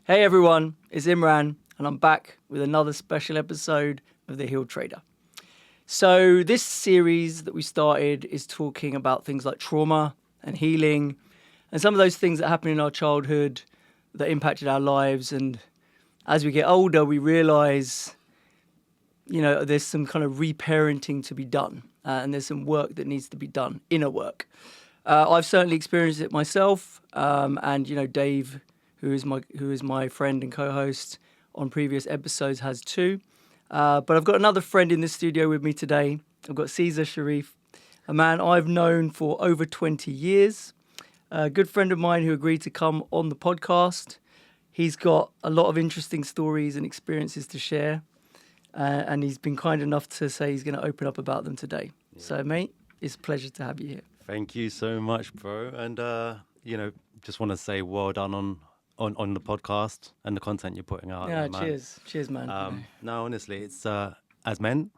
Hey everyone, it's Imran, and I'm back with another special episode of The Healed Trader. So this series that we started is talking about things like trauma and healing and some of those things that happened in our childhood that impacted our lives. And as we get older, we realize, there's some kind of reparenting to be done, and there's some work that needs to be done, inner work. I've certainly experienced it myself, and Dave, who is my friend and co-host on previous episodes, has too. But I've got another friend in the studio with me today. I've got Sezer Sherif, a man I've known for over 20 years, a good friend of mine who agreed to come on the podcast. He's got a lot of interesting stories and experiences to share, and he's been kind enough to say he's going to open up about them today. Yeah. So, mate, it's a pleasure to have you here. Thank you so much, bro. And, just want to say well done on the podcast and the content you're putting out. Yeah, man. cheers. Cheers, man. No, honestly, it's as men,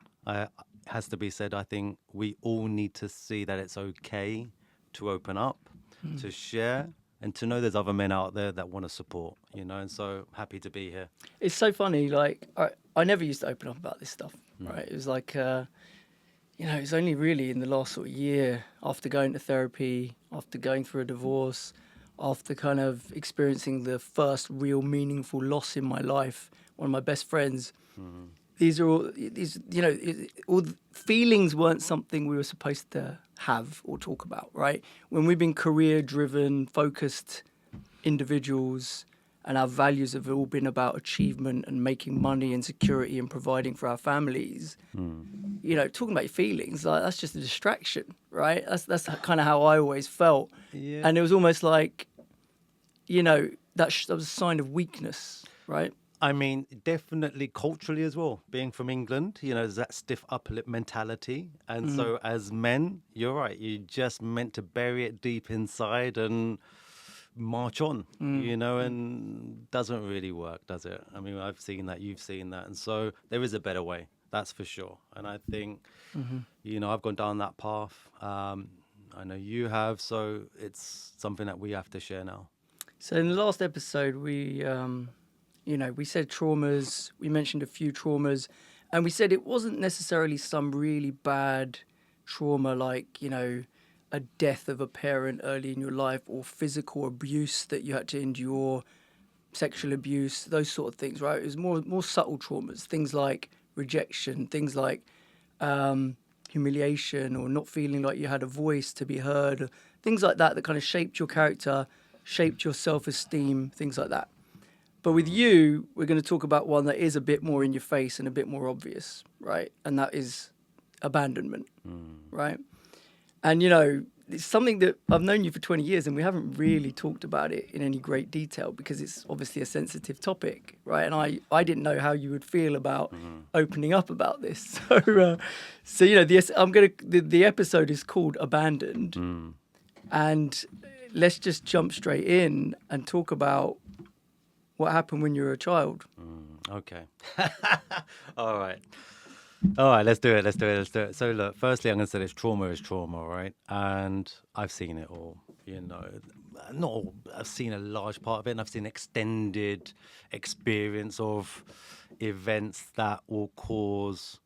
has to be said, I think we all need to see that it's okay to open up, to share, and to know there's other men out there that want to support, and so happy to be here. It's so funny, like, I never used to open up about this stuff, right? It was like, it's only really in the last sort of year, after going to therapy, after going through a divorce, after kind of experiencing the first real meaningful loss in my life, one of my best friends. All feelings weren't something we were supposed to have or talk about, right? When we've been career-driven, focused individuals, and our values have all been about achievement and making money and security and providing for our families, talking about your feelings, like, that's just a distraction, right? That's kind of how I always felt. Yeah. And it was almost like, that was a sign of weakness, right? I mean, definitely culturally as well. Being from England, there's that stiff upper lip mentality. And so as men, you're right, you just meant to bury it deep inside and march on, and doesn't really work, does it? I mean, I've seen that, you've seen that. And so there is a better way, that's for sure. And I think, I've gone down that path. I know you have, so it's something that we have to share now. So in the last episode, we said traumas, we mentioned a few traumas, and we said it wasn't necessarily some really bad trauma like, a death of a parent early in your life or physical abuse that you had to endure, sexual abuse, those sort of things, right? It was more subtle traumas, things like rejection, things like humiliation or not feeling like you had a voice to be heard, things like that kind of shaped your character, shaped your self-esteem, things like that. But with you, we're going to talk about one that is a bit more in your face and a bit more obvious, right? And that is abandonment, right? And, it's something that I've known you for 20 years and we haven't really talked about it in any great detail because it's obviously a sensitive topic, right? And I didn't know how you would feel about opening up about this. So the episode is called Abandoned. And let's just jump straight in and talk about what happened when you were a child. Okay. All right, let's do it. So look, firstly, I'm going to say this: trauma is trauma, right? And I've seen it all, not all, I've seen a large part of it, and I've seen extended experience of events that will cause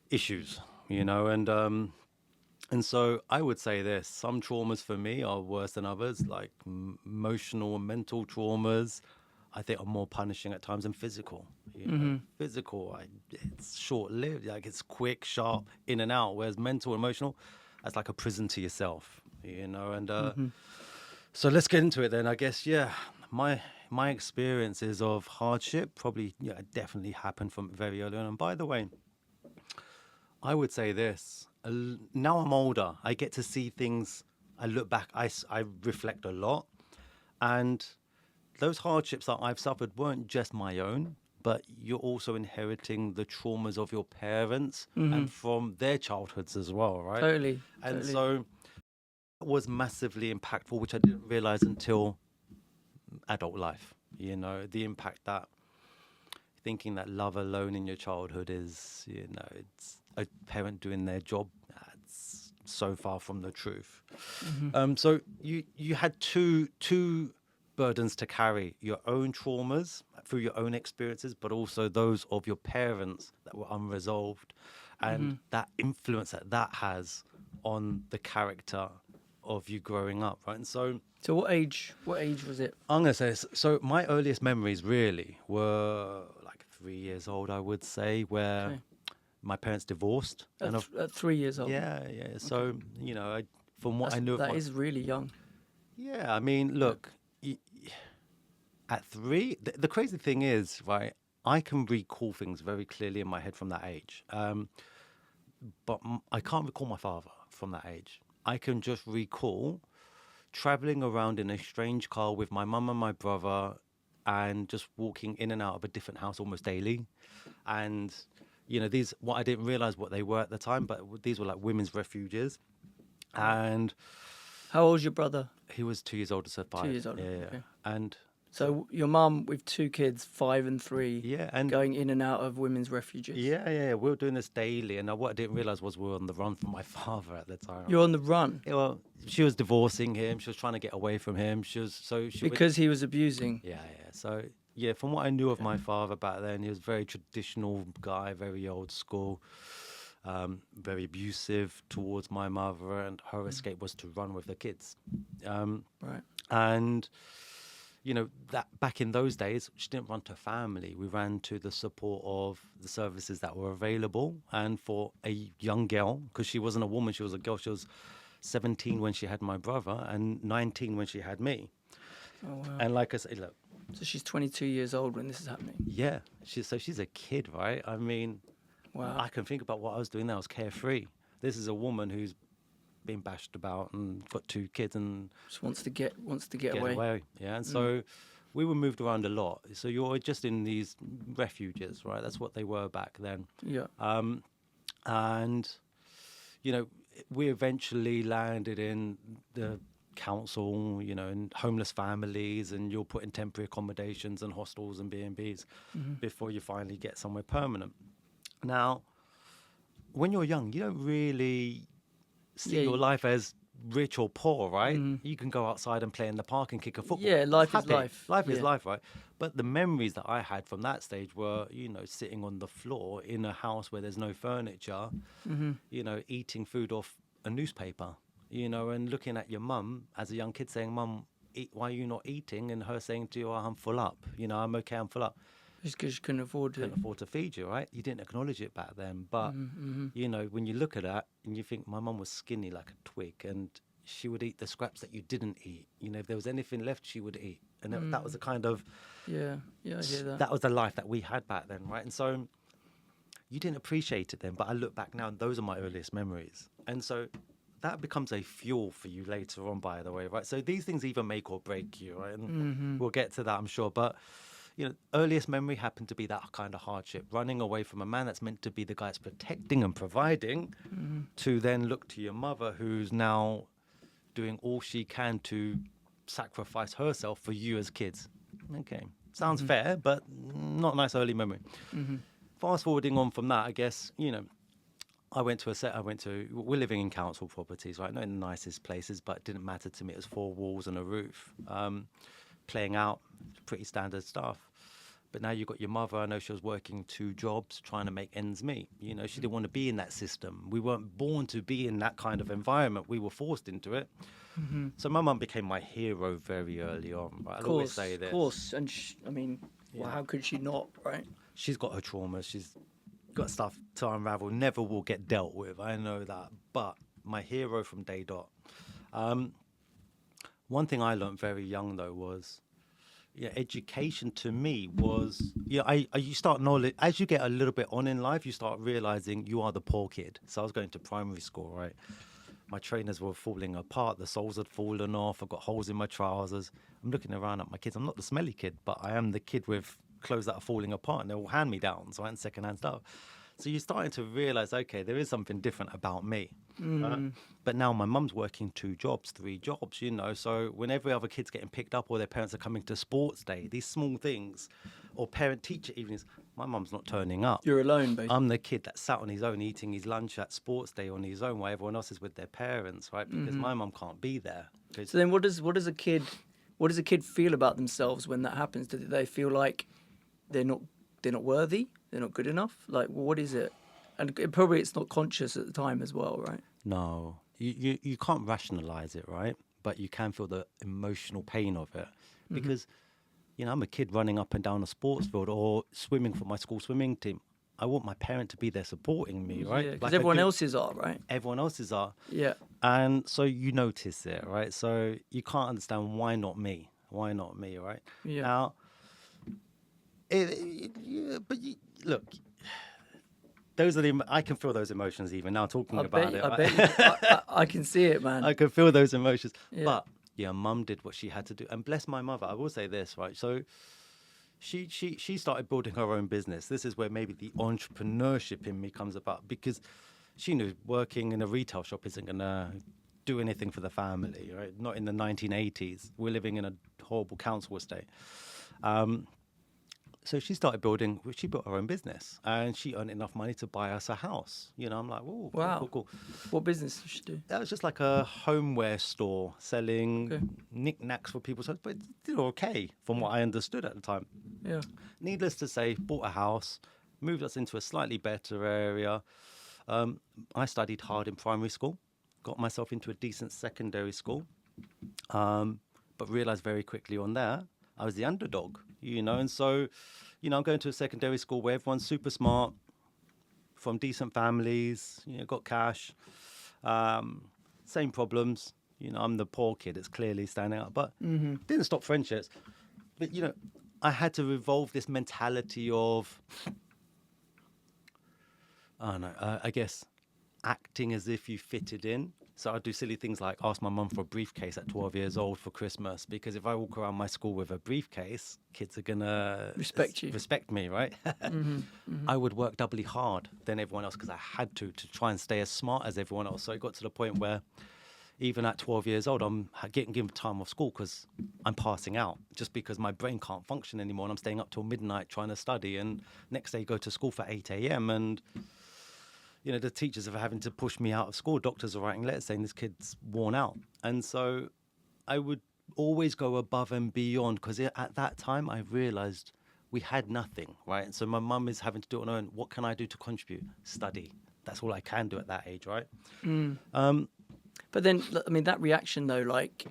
issues, and so I would say this: some traumas for me are worse than others, like emotional and mental traumas. I think are more punishing at times than physical. Physical, it's short-lived, like it's quick, sharp, in and out. Whereas mental, emotional, that's like a prison to yourself, And so let's get into it then. I guess, my experiences of hardship probably, definitely happened from very early on. And by the way, I would say this: now I'm older, I get to see things. I look back, I reflect a lot, and those hardships that I've suffered weren't just my own, but you're also inheriting the traumas of your parents and from their childhoods as well, right? Totally. And so it was massively impactful, which I didn't realize until adult life. The impact that thinking that love alone in your childhood is, it's a parent doing their job. That's so far from the truth. So you had two burdens to carry, your own traumas through your own experiences, but also those of your parents that were unresolved, and that influence that has on the character of you growing up, right? And so So what age was it? I'm gonna say this. So my earliest memories really were like 3 years old, I would say, where Okay. my parents divorced, At, and at 3 years old. yeah. So from what I knew of That my, is really young. yeah, I mean, look, at three, the crazy thing is, right, I can recall things very clearly in my head from that age. But I can't recall my father from that age. I can just recall traveling around in a strange car with my mum and my brother and just walking in and out of a different house almost daily. And, these, what I didn't realize what they were at the time, but these were like women's refuges. And How old's your brother? he was 2 years older, so 5. 2 years older. Yeah. Okay. And So your mum with 2 kids, 5 and 3, yeah, and going in and out of women's refuges. yeah, we were doing this daily. And what I didn't realize was we were on the run from my father at the time. You're on the run Yeah, well, she was divorcing him. She was trying to get away from him. She because he was abusing. yeah. So yeah, from what I knew of my father back then, he was a very traditional guy, very old school, very abusive towards my mother, and her escape was to run with the kids. Right. And that back in those days, she didn't run to a family. We ran to the support of the services that were available. And for a young girl, because she wasn't a woman, she was a girl. She was 17 when she had my brother and 19 when she had me. Oh, wow. And like I said, look, So she's 22 years old when this is happening. yeah, she's a kid, right? I mean, Wow. I can think about what I was doing there. I was carefree. This is a woman who's been bashed about and got 2 kids and Just wants to get get away. Yeah, and so we were moved around a lot. So you're just in these refuges, right? That's what they were back then. Yeah. And we eventually landed in the council, and homeless families, and you're put in temporary accommodations and hostels and B&Bs before you finally get somewhere permanent. Now, when you're young, you don't really see your life as rich or poor, right? You can go outside and play in the park and kick a football. Yeah, life is Happy. life. Life is Yeah. life, right? But the memories that I had from that stage were, sitting on the floor in a house where there's no furniture, eating food off a newspaper, and looking at your mum as a young kid saying, "Mum, why are you not eating?" And her saying to you, "Oh, I'm full up. I'm okay, I'm full up." Just because you couldn't afford to. Couldn't afford to feed you, right? You didn't acknowledge it back then. But, when you look at that and you think my mum was skinny like a twig and she would eat the scraps that you didn't eat. If there was anything left, she would eat. And that was the kind of... Yeah, I hear that. That was the life that we had back then, right? And so you didn't appreciate it then. But I look back now and those are my earliest memories. And so that becomes a fuel for you later on, by the way, right? So these things either make or break you, right? And we'll get to that, I'm sure. But... earliest memory happened to be that kind of hardship, running away from a man that's meant to be the guy that's protecting and providing, to then look to your mother who's now doing all she can to sacrifice herself for you as kids. Okay, sounds fair, but not a nice early memory. Fast forwarding on from that, I guess, we're living in council properties, right? Not in the nicest places, but it didn't matter to me. It was 4 walls and a roof. Playing out, pretty standard stuff. But now you've got your mother. I know she was working 2 jobs, trying to make ends meet. She didn't want to be in that system. We weren't born to be in that kind of environment. We were forced into it. So my mum became my hero very early on. Right? I'll always say this. Of course. And well, how could she not, right? She's got her trauma. She's got stuff to unravel. Never will get dealt with. I know that. But my hero from day dot. One thing I learned very young, though, was education to me was, you start knowledge, as you get a little bit on in life, you start realizing you are the poor kid. So I was going to primary school, right? My trainers were falling apart. The soles had fallen off. I've got holes in my trousers. I'm looking around at my kids. I'm not the smelly kid, but I am the kid with clothes that are falling apart, and they're all hand-me-downs, right? And second-hand stuff. So you're starting to realize, okay, there is something different about me. But now my mum's working 2 jobs, 3 jobs, So when every other kid's getting picked up or their parents are coming to sports day, these small things, or parent-teacher evenings, my mum's not turning up. You're alone, basically. I'm the kid that sat on his own eating his lunch at sports day on his own while everyone else is with their parents, right? Because my mum can't be there. So then what does a kid what does a kid feel about themselves when that happens? Do they feel like they're not worthy, they're not good enough? Like, well, what is it? And probably it's not conscious at the time as well, right? No, you can't rationalize it, right? But you can feel the emotional pain of it because, I'm a kid running up and down a sports field or swimming for my school swimming team. I want my parent to be there supporting me, right? Yeah, because everyone else's are, right? Everyone else's are. Yeah. And so you notice it, right? So you can't understand why not me? Why not me, right? Yeah. Now, look, those are I can feel those emotions even now talking about it. I bet I can see it, man. I can feel those emotions. Yeah. But mum did what she had to do. And bless my mother, I will say this, right? So she started building her own business. This is where maybe the entrepreneurship in me comes about, because she knew working in a retail shop isn't going to do anything for the family, right? Not in the 1980s. We're living in a horrible council estate. So she built her own business, and she earned enough money to buy us a house. I'm like, whoa, Wow. cool. What business did she do? That was just like a homeware store selling knickknacks for people's homes, but it did okay from what I understood at the time. Yeah. Needless to say, bought a house, moved us into a slightly better area. I studied hard in primary school, got myself into a decent secondary school, but realized very quickly on there, I was the underdog, and so, I'm going to a secondary school where everyone's super smart, from decent families, got cash, same problems. I'm the poor kid, it's clearly standing out, but didn't stop friendships. But, I had to evolve this mentality of, I guess, acting as if you fitted in. So I'd do silly things like ask my mum for a briefcase at 12 years old for Christmas, because if I walk around my school with a briefcase, kids are going to respect me, right? I would work doubly hard than everyone else because I had to try and stay as smart as everyone else. So it got to the point where even at 12 years old, I'm getting given time off school because I'm passing out just because my brain can't function anymore. And I'm staying up till midnight trying to study. And next day go to school for 8 a.m. And the teachers are having to push me out of school. Doctors are writing letters saying this kid's worn out. And so I would always go above and beyond, because at that time I realized we had nothing, right? So my mum is having to do it on her own. What can I do to contribute? Study. That's all I can do at that age, right? But then, I mean, that reaction though, like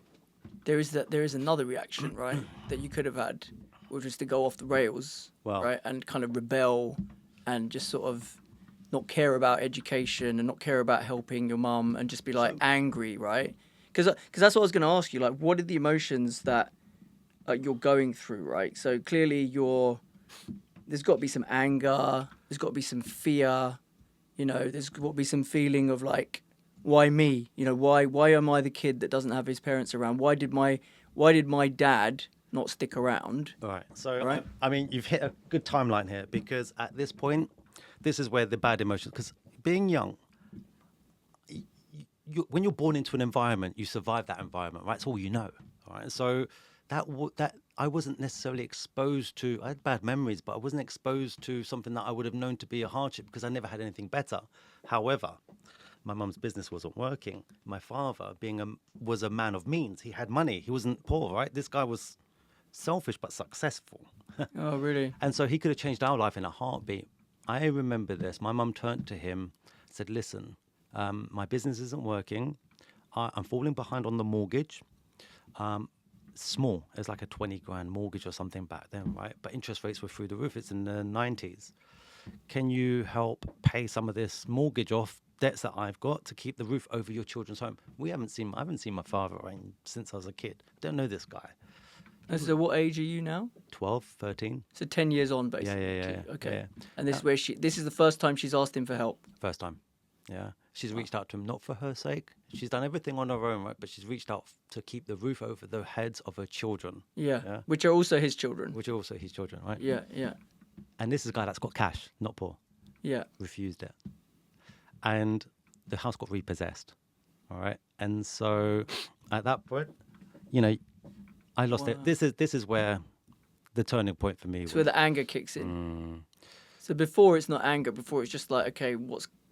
there is another reaction, right, that you could have had, which was to go off the rails, right, and kind of rebel and just sort of not care about education and not care about helping your mum and just be like angry, right? Because that's what I was going to ask you. Like, what are the emotions that you're going through, right? So clearly there's got to be some anger. There's got to be some fear. There's got to be some feeling of like, why me? Why am I the kid that doesn't have his parents around? Why did my dad not stick around? All right. So, right? I mean, you've hit a good timeline here, because at this point, this is where the bad emotions, because being young, when you're born into an environment, you survive that environment, right? That's all you know, right? So that I wasn't necessarily exposed to. I had bad memories, but I wasn't exposed to something that I would have known to be a hardship because I never had anything better. However, my mum's business wasn't working. My father, was a man of means. He had money. He wasn't poor, right? This guy was selfish but successful. Oh, really? And so he could have changed our life in a heartbeat. I remember this. My mum turned to him, said, listen, my business isn't working. I'm falling behind on the mortgage. Small. It's like a 20 grand mortgage or something back then, right? But interest rates were through the roof. It's in the 90s. Can you help pay some of this mortgage off, debts that I've got, to keep the roof over your children's home? I haven't seen my father since I was a kid. Don't know this guy. And so what age are you now? 12, 13. So 10 years on, basically. Yeah. Okay. Yeah. And this is the first time she's asked him for help. First time. Yeah. She's reached out to him, not for her sake. She's done everything on her own, right? But she's reached out to keep the roof over the heads of her children. Yeah. Which are also his children. Right? Yeah. And this is a guy that's got cash, not poor. Yeah. Refused it. And the house got repossessed. All right. And so at that point, I lost it. This is where the turning point for me was. It's where the anger kicks in. So before it's not anger, before it's just like, okay,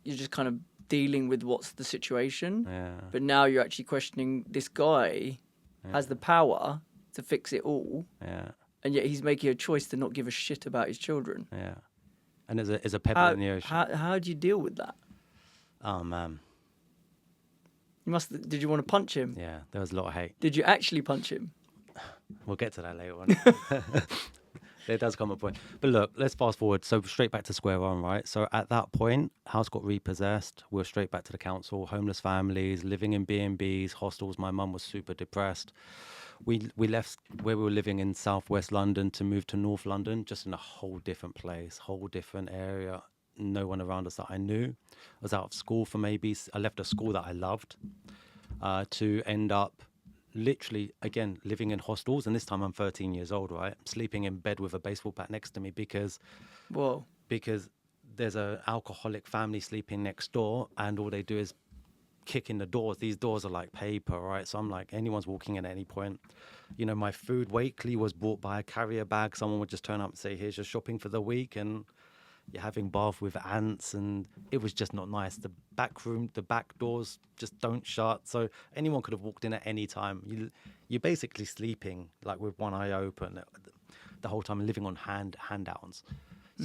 you're just kind of dealing with what's the situation. Yeah. But now you're actually questioning, this guy has the power to fix it all, Yeah. and yet he's making a choice to not give a shit about his children. Yeah. And there's a pebble in the ocean. How do you deal with that? Oh man. Did you want to punch him? Yeah, there was a lot of hate. Did you actually punch him? We'll get to that later on. There does come a point. But look, let's fast forward. So straight back to square one, right? So at that point, house got repossessed. We were straight back to the council, homeless families, living in B&Bs, hostels. My mum was super depressed. We left where we were living in southwest London to move to North London, just in a whole different place, whole different area. No one around us that I knew. I was out of school for I left a school that I loved to end up literally, again, living in hostels. And this time I'm 13 years old, right? I'm sleeping in bed with a baseball bat next to me because there's an alcoholic family sleeping next door, and all they do is kick in the doors. These doors are like paper, right? So I'm like, anyone's walking in at any point. You know, my food weekly was bought by a carrier bag. Someone would just turn up and say, here's your shopping for the week. And you're having bath with ants, and it was just not nice. The back doors just don't shut, so anyone could have walked in at any time. You're basically sleeping like with one eye open the whole time, living on handouts.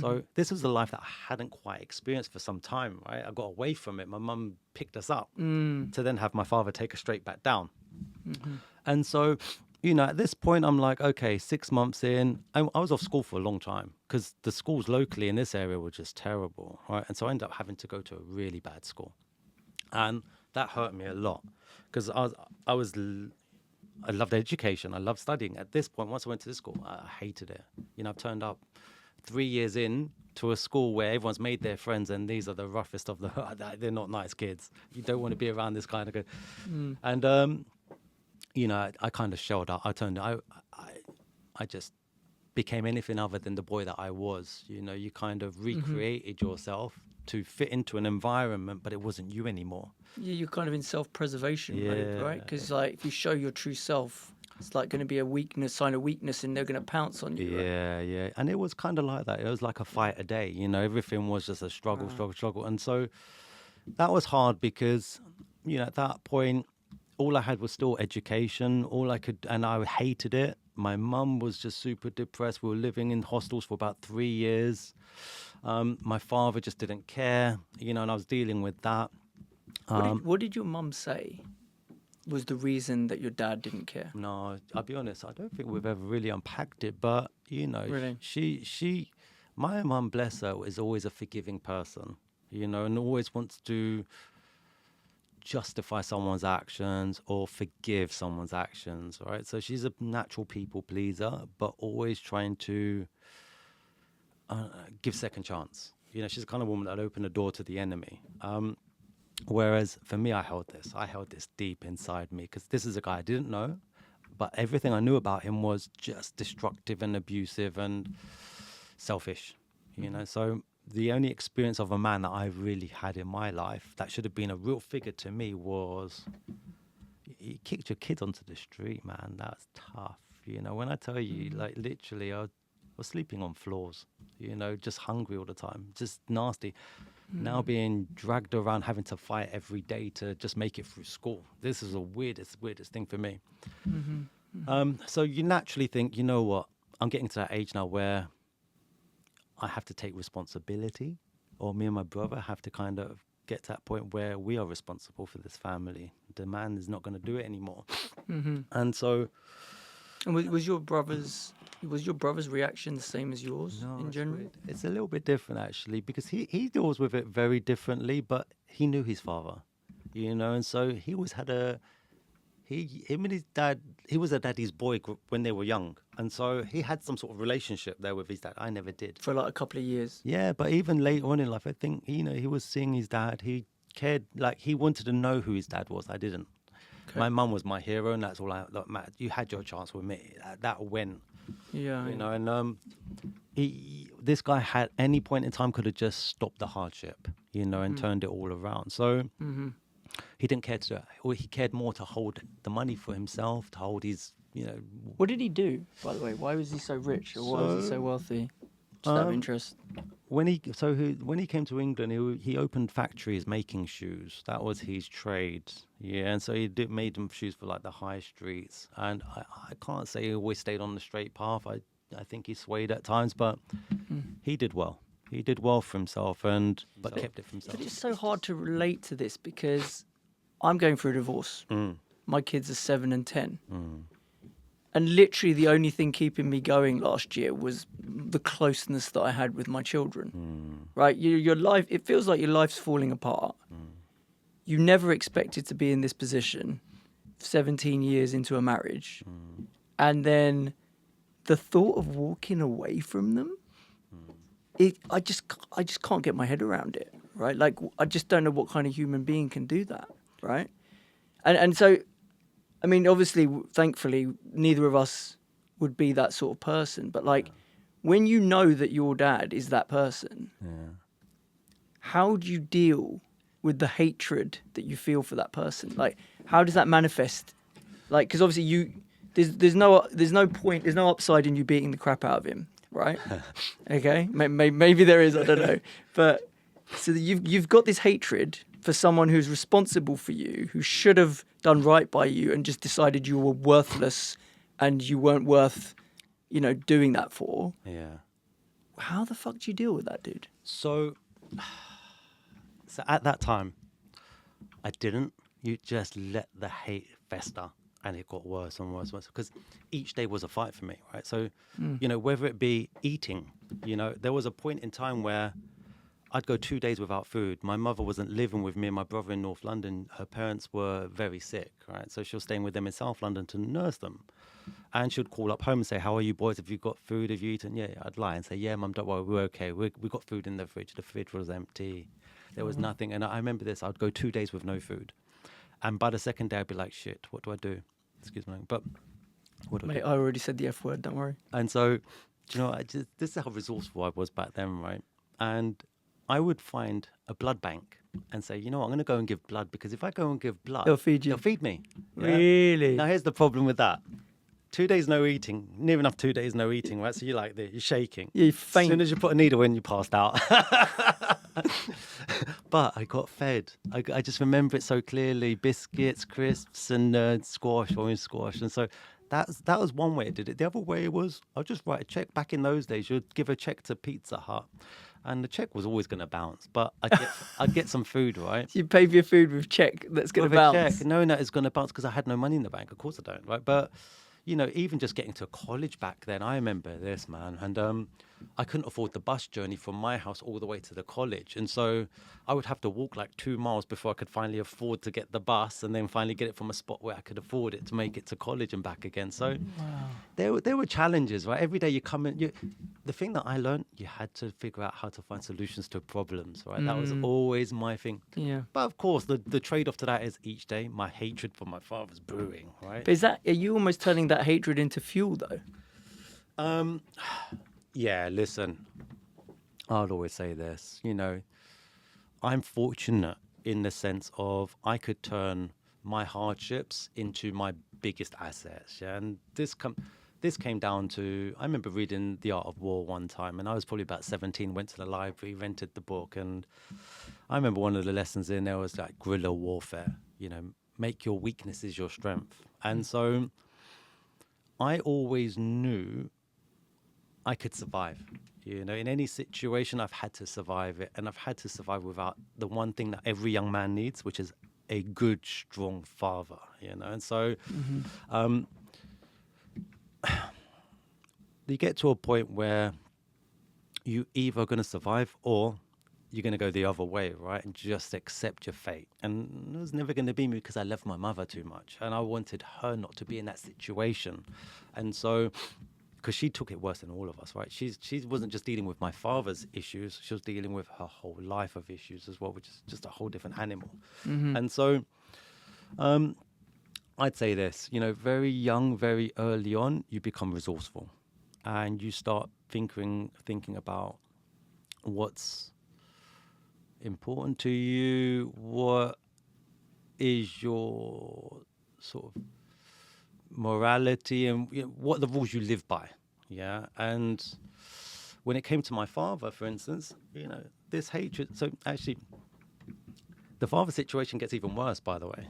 So this was a life that I hadn't quite experienced for some time, right? I got away from it. My mum picked us up to then have my father take us straight back down. And so, you know, at this point, I'm like, okay, 6 months in, I was off school for a long time because the schools locally in this area were just terrible, right? And so I ended up having to go to a really bad school. And that hurt me a lot because I loved education. I loved studying. At this point, once I went to this school, I hated it. You know, I've turned up 3 years in to a school where everyone's made their friends, and these are the roughest of they're not nice kids. You don't want to be around this kind of kid. And, you know, I kind of shelled out. I just became anything other than the boy that I was. You know, you kind of recreated yourself to fit into an environment, but it wasn't you anymore. Yeah, you're kind of in self-preservation mode, right? Because like, if you show your true self, it's like going to be a sign of weakness, and they're going to pounce on you. Yeah, right? yeah. And it was kind of like that. It was like a fight a day. You know, everything was just a struggle. And so that was hard because, you know, at that point, all I had was still education. And I hated it. My mum was just super depressed. We were living in hostels for about 3 years. My father just didn't care, you know, and I was dealing with that. What did your mum say was the reason that your dad didn't care? No, I'll be honest, I don't think we've ever really unpacked it, but, you know, really? My mum, bless her, is always a forgiving person, you know, and always wants to justify someone's actions or forgive someone's actions, right? So she's a natural people pleaser, but always trying to give second chance. You know, she's the kind of woman that opened the door to the enemy. Whereas for me, I held this deep inside me because this is a guy I didn't know, but everything I knew about him was just destructive and abusive and selfish, you know? So the only experience of a man that I really had in my life that should have been a real figure to me was he kicked your kids onto the street, man. That's tough. You know, when I tell you, like, literally, I was sleeping on floors, you know, just hungry all the time, just nasty. Now being dragged around, having to fight every day to just make it through school. This is the weirdest thing for me. So you naturally think, you know what, I'm getting to that age now where I have to take responsibility, or me and my brother have to kind of get to that point where we are responsible for this family. The man is not going to do it anymore. And so... And was your brother's reaction the same as yours in general? It's a little bit different, actually, because he deals with it very differently, but he knew his father, you know, and so he always had him and his dad, he was a daddy's boy when they were young, and so he had some sort of relationship there with his dad. I never did. For like a couple of years. Yeah, but even later on in life, I think, you know, he was seeing his dad, he cared, like, he wanted to know who his dad was. I didn't. Okay. My mum was my hero, and that's all that mattered. You had your chance with me. That went. Yeah. You know, and this guy at any point in time could have just stopped the hardship, you know, and turned it all around. So he didn't care to do it. Or he cared more to hold the money for himself, to hold his, you know. What did he do, by the way? Why was he so rich, or why was he so wealthy? Just out of interest. When he came to England, he opened factories making shoes. That was his trade. Yeah, and so made them shoes for like the high streets. And I can't say he always stayed on the straight path. I think he swayed at times, but he did well. He did well for himself, but kept it for himself. But it's so hard to relate to this because I'm going through a divorce. My kids are 7 and 10. And literally the only thing keeping me going last year was the closeness that I had with my children. Right? Your life, it feels like your life's falling apart. You never expected to be in this position 17 years into a marriage. And then the thought of walking away from them, I just can't get my head around it, right? Like, I just don't know what kind of human being can do that, right? And so, I mean, obviously, thankfully, neither of us would be that sort of person. But like, when you know that your dad is that person, how do you deal with the hatred that you feel for that person? Like, how does that manifest? Like, because obviously, there's no point, there's no upside in you beating the crap out of him, right? Okay, maybe there is, I don't know. But so you've got this hatred for someone who's responsible for you, who should have done right by you and just decided you were worthless and you weren't worth, doing that for. Yeah. How the fuck do you deal with that, dude? So at that time, I didn't. You just let the hate fester. And it got worse and worse and worse because each day was a fight for me, right? So, whether it be eating, there was a point in time where I'd go 2 days without food. My mother wasn't living with me and my brother in North London. Her parents were very sick, right? So she was staying with them in South London to nurse them. And she would call up home and say, how are you boys? Have you got food? Have you eaten? Yeah, I'd lie and say, yeah, Mum, don't worry, we're okay. We got food in the fridge. The fridge was empty. There was nothing. And I remember this. I'd go 2 days with no food. And by the second day, I'd be like, shit, what do I do? Excuse me. But what do I do? Mate, I already said the F word, don't worry. And so, this is how resourceful I was back then, right? And I would find a blood bank and say, I'm going to go and give blood because if I go and give blood, they'll feed you. They'll feed me. Yeah? Really? Now, here's the problem with that. 2 days no eating, near enough 2 days no eating, right? So you're like this, you're shaking. Yeah, you faint. As soon as you put a needle in, you passed out. But I got fed. I just remember it so clearly. Biscuits, crisps, and squash, orange squash. And so that was one way I did it. The other way was I'd just write a check. Back in those days, you'd give a check to Pizza Hut. And the check was always going to bounce. But I'd get some food, right? You pay for your food with check that's going to bounce. Check, knowing that it's going to bounce because I had no money in the bank. Of course I don't, right? But even just getting to college back then, I remember this, man. And I couldn't afford the bus journey from my house all the way to the college. And so I would have to walk like 2 miles before I could finally afford to get the bus and then finally get it from a spot where I could afford it to make it to college and back again. So there were challenges, right? Every day you come in. The thing that I learned, you had to figure out how to find solutions to problems, right? That was always my thing. Yeah. But of course, the trade-off to that is each day my hatred for my father's brewing, right? But are you almost turning that hatred into fuel, though? Yeah, listen, I'll always say this, I'm fortunate in the sense of I could turn my hardships into my biggest assets. Yeah, and this came down to, I remember reading The Art of War one time, and I was probably about 17, went to the library, rented the book, and I remember one of the lessons in there was like guerrilla warfare, make your weaknesses your strength. And so I always knew I could survive. In any situation, I've had to survive it. And I've had to survive without the one thing that every young man needs, which is a good, strong father, And so you get to a point where you either going to survive or you're going to go the other way, right? And just accept your fate. And it was never going to be me because I loved my mother too much. And I wanted her not to be in that situation. And so, because she took it worse than all of us, right? She wasn't just dealing with my father's issues. She was dealing with her whole life of issues as well, which is just a whole different animal. And so I'd say this, very young, very early on, you become resourceful. And you start thinking about what's important to you, what is your sort of morality, and what are the rules you live by. Yeah. And when it came to my father, for instance, this hatred. So actually, the father situation gets even worse, by the way.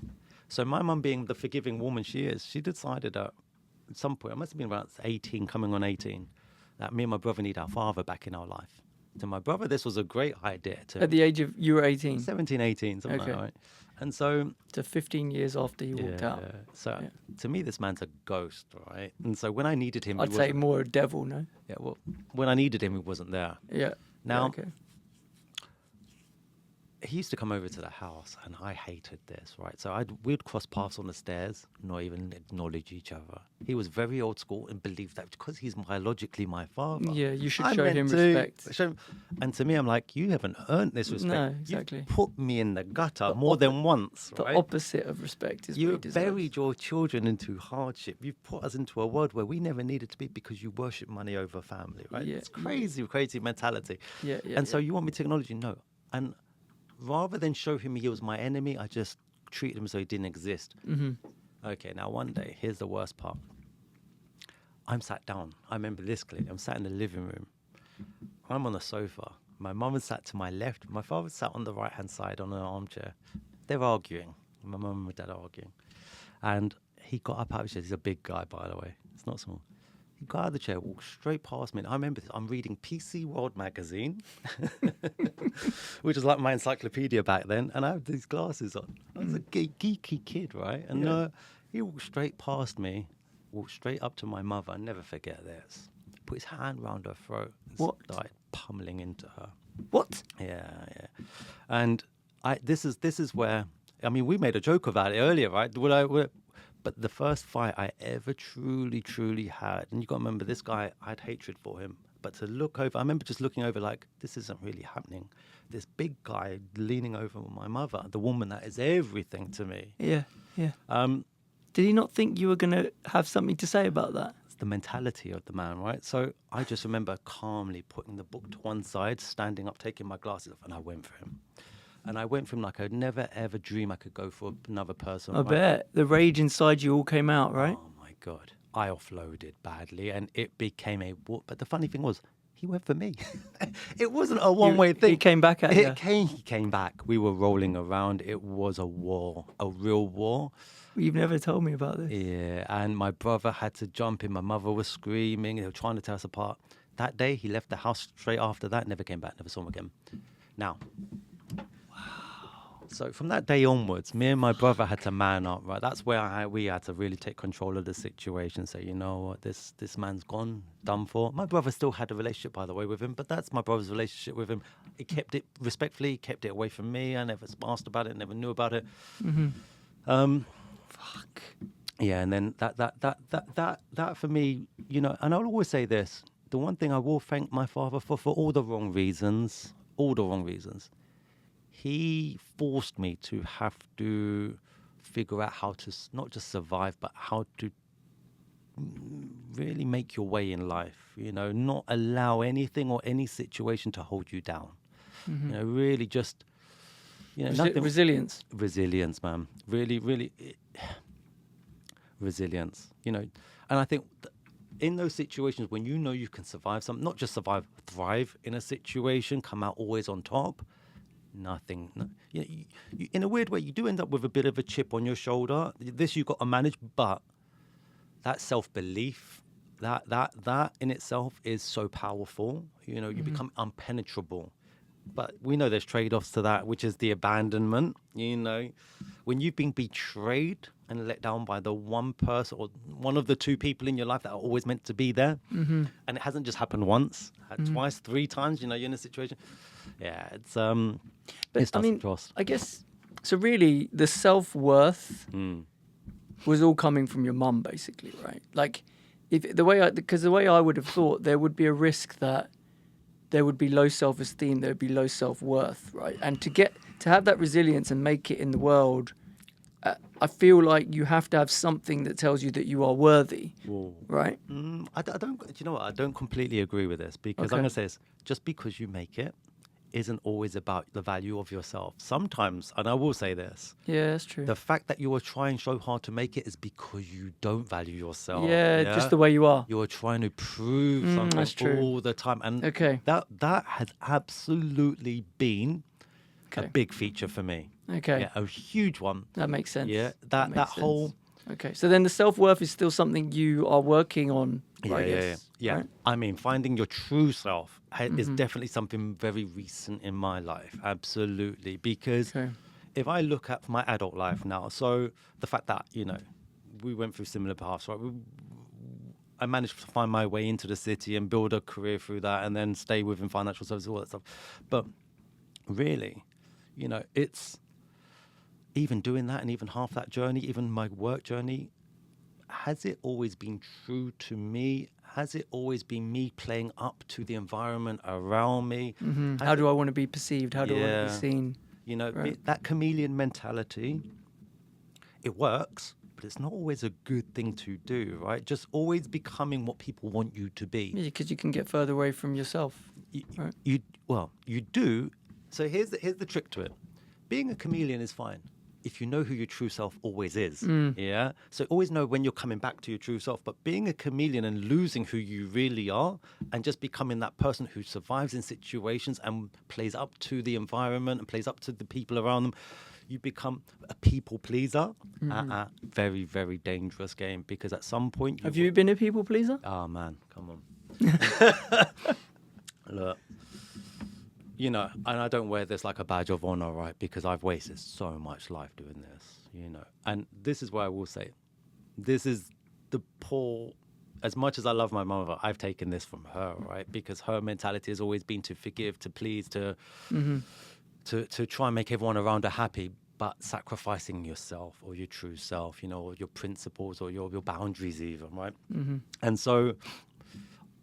So my mum, being the forgiving woman she is, she decided at some point, I must have been about 18, coming on 18, that me and my brother need our father back in our life. To my brother, this was a great idea. At the age of, you were 18? 17, 18, something like that, right? And so... So 15 years after you walked out. So to me, this man's a ghost, right? And so when I needed him... I'd say more a devil, no? Yeah, well, when I needed him, he wasn't there. Yeah. Now... He used to come over to the house, and I hated this, right? So we'd cross paths on the stairs, not even acknowledge each other. He was very old school and believed that because he's biologically my father. Yeah, you should show him respect. And to me, I'm like, you haven't earned this respect. No, exactly. You put me in the gutter more than once, right? The opposite of respect is you buried your children into hardship. You've put us into a world where we never needed to be because you worship money over family, right? Yeah, it's crazy, crazy mentality. And so you want me to acknowledge you? No. And rather than show him he was my enemy, I just treated him as though he didn't exist. Okay, now one day, here's the worst part. I'm sat down. I remember this clearly. I'm sat in the living room. I'm on the sofa. My mum is sat to my left. My father sat on the right-hand side on an armchair. They're arguing. My mum and my dad are arguing. And he got up out of his chair. He's a big guy, by the way. It's not small. He got out of the chair, walked straight past me. And I remember this. I'm reading PC World magazine, which was like my encyclopedia back then. And I had these glasses on. I was a geeky kid, right? And he walked straight past me, walked straight up to my mother. I'll never forget this. Put his hand round her throat and started pummeling into her. What? Yeah. And this is where, I mean, we made a joke about it earlier, right? But the first fight I ever truly had, and you got to remember, this guy, I had hatred for him. But to look over, I remember just looking over like, this isn't really happening. This big guy leaning over my mother, the woman that is everything to me. Yeah. Did he not think you were going to have something to say about that? It's the mentality of the man, right? So I just remember calmly putting the book to one side, standing up, taking my glasses off, and I went for him. And I went from like, I'd never ever dream I could go for another person. I bet. The rage inside you all came out, right? Oh my God. I offloaded badly and it became a war. But the funny thing was, he went for me. It wasn't a one-way thing. He came back at you. He came back. We were rolling around. It was a war, a real war. You've never told me about this. Yeah, and my brother had to jump in. My mother was screaming. They were trying to tear us apart. That day, he left the house straight after that, never came back, never saw him again. Now... So from that day onwards, me and my brother had to man up, right? That's where we had to really take control of the situation. Say, you know what, this man's gone, done for. My brother still had a relationship, by the way, with him, but that's my brother's relationship with him. He kept it respectfully, kept it away from me. I never asked about it, never knew about it. Fuck. Yeah, and then that for me, you know, and I'll always say this: the one thing I will thank my father for all the wrong reasons, he forced me to have to figure out how to not just survive, but how to really make your way in life, you know, not allow anything or any situation to hold you down. You know, really just, you know, resilience. Resilience, man. Really, resilience, you know. And I think in those situations when you know you can survive something, not just survive, thrive in a situation, come out always on top, nothing. You know, in a weird way, you do end up with a bit of a chip on your shoulder. This you've got to manage, but that self-belief, that in itself is so powerful. You know, you become impenetrable. But we know there's trade-offs to that, which is the abandonment. You know, when you've been betrayed and let down by the one person or one of the two people in your life that are always meant to be there, and it hasn't just happened once, twice, 3 times. You know, you're in a situation. Yeah, it's But I mean, I guess so. Really, the self-worth was all coming from your mum, basically, right? Like, because the way I would have thought, there would be a risk that there would be low self-esteem, there would be low self-worth, right? And to have that resilience and make it in the world, I feel like you have to have something that tells you that you are worthy, right? I don't. Do you know what? I don't completely agree with this because I'm going to say this: just because you make it, isn't always about the value of yourself. Sometimes, and I will say this, Yeah, that's true. the fact that you are trying so hard to make it is because you don't value yourself. Yeah, just the way you are. You're trying to prove something that's true. all the time. And Okay. that has absolutely been a Okay. big feature for me. Okay. Yeah, a huge one. That makes sense. Yeah, That that makes whole... sense. Okay. So then the self-worth is still something you are working on, I guess. Yeah. Right? I mean, finding your true self is definitely something very recent in my life. Absolutely. Because Okay. if I look at my adult life now, so the fact that, we went through similar paths, right? I managed to find my way into the city and build a career through that and then stay within financial services, all that stuff. But really, it's even doing that and even half that journey, even my work journey, has it always been true to me? Has it always been me playing up to the environment around me? How do I want to be perceived? How do I want to be seen? Right. That chameleon mentality, it works, but it's not always a good thing to do, right? Just always becoming what people want you to be. Yeah, because you can get further away from yourself. Right. You do. So here's the trick to it. Being a chameleon is fine if you know who your true self always is. Yeah. So always know when you're coming back to your true self. But being a chameleon and losing who you really are and just becoming that person who survives in situations and plays up to the environment and plays up to the people around them, you become a people pleaser. Very, very dangerous game, because at some point... Have you been a people pleaser? Oh, man, come on. Look, and I don't wear this like a badge of honor, right? Because I've wasted so much life doing this, And this is where I will say, this is the poor... As much as I love my mother, I've taken this from her, right? Because her mentality has always been to forgive, to please, to try and make everyone around her happy, but sacrificing yourself or your true self, or your principles or your boundaries even, right? And so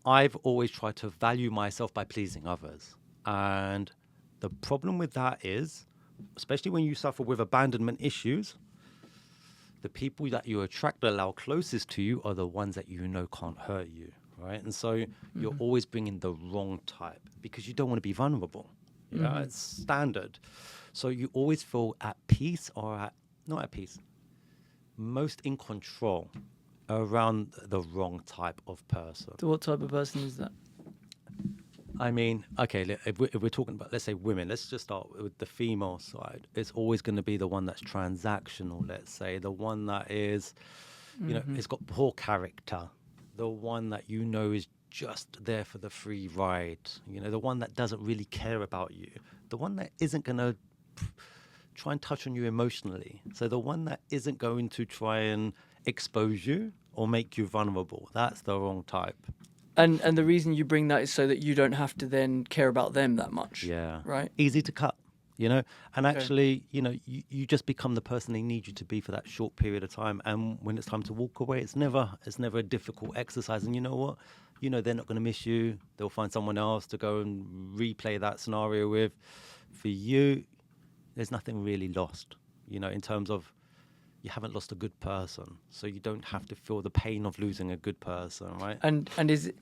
I've always tried to value myself by pleasing others. And the problem with that is, especially when you suffer with abandonment issues, the people that you attract, allow closest to you, are the ones that can't hurt you, right? And so you're always bringing the wrong type because you don't want to be vulnerable. Yeah, it's standard. So you always feel at peace or not at peace, most in control around the wrong type of person. So what type of person is that? I mean, okay, if we're talking about, let's say, women, let's just start with the female side. It's always going to be the one that's transactional, let's say, the one that is, it's got poor character, the one that is just there for the free ride, the one that doesn't really care about you, the one that isn't going to try and touch on you emotionally. So the one that isn't going to try and expose you or make you vulnerable. That's the wrong type. And the reason you bring that is so that you don't have to then care about them that much. Yeah. Right? Easy to cut, and actually, you just become the person they need you to be for that short period of time. And when it's time to walk away, it's never a difficult exercise. And you know what? They're not going to miss you. They'll find someone else to go and replay that scenario with. For you, there's nothing really lost, in terms of you haven't lost a good person, so you don't have to feel the pain of losing a good person, right? And is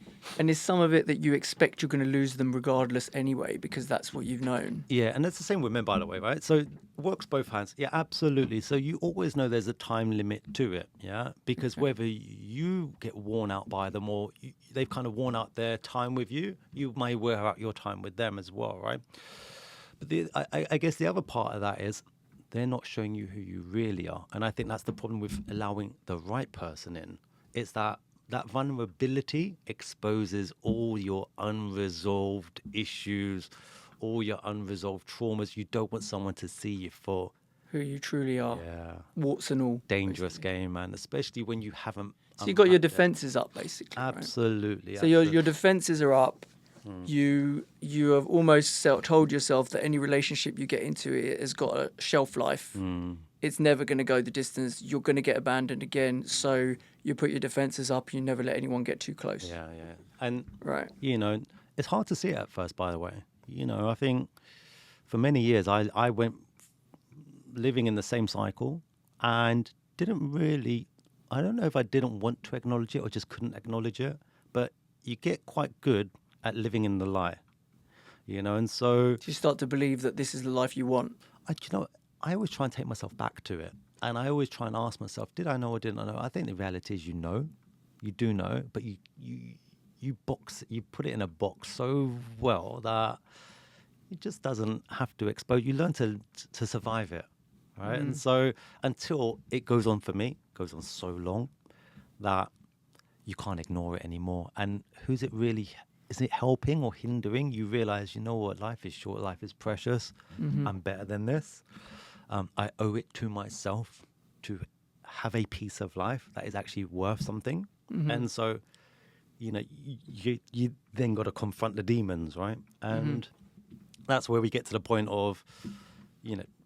some of it that you expect you're going to lose them regardless anyway, because that's what you've known? Yeah, and it's the same with men, by the way, right? So it works both hands. Yeah, absolutely. So you always know there's a time limit to it, yeah? Because whether you get worn out by them or they've kind of worn out their time with you, you may wear out your time with them as well, right? But I guess the other part of that is they're not showing you who you really are. And I think that's the problem with allowing the right person in. It's that vulnerability exposes all your unresolved issues, all your unresolved traumas. You don't want someone to see you for who you truly are. Yeah. Warts and all. Dangerous game, man, especially when you haven't. So you've got your defenses up, basically. Absolutely. Right? So your defenses are up. You have almost told yourself that any relationship you get into, it has got a shelf life. It's never going to go the distance. You're going to get abandoned again. So you put your defenses up. You never let anyone get too close. Yeah. And, right. It's hard to see it at first, by the way. I think for many years I went living in the same cycle and didn't really, I don't know if I didn't want to acknowledge it or just couldn't acknowledge it, but you get quite good at living in the lie. And so You start to believe that this is the life you want. I always try and take myself back to it. And I always try and ask myself, did I know or didn't I know? I think the reality is you do know, but you put it in a box so well that it just doesn't have to explode. You learn to survive it, right? And so until it goes on, for me, goes on so long that you can't ignore it anymore. And who's it really? Is it helping or hindering? You realize, you know what? Life is short. Life is precious. I'm better than this. I owe it to myself to have a piece of life that is actually worth something. And so, you then got to confront the demons, right? And that's where we get to the point of,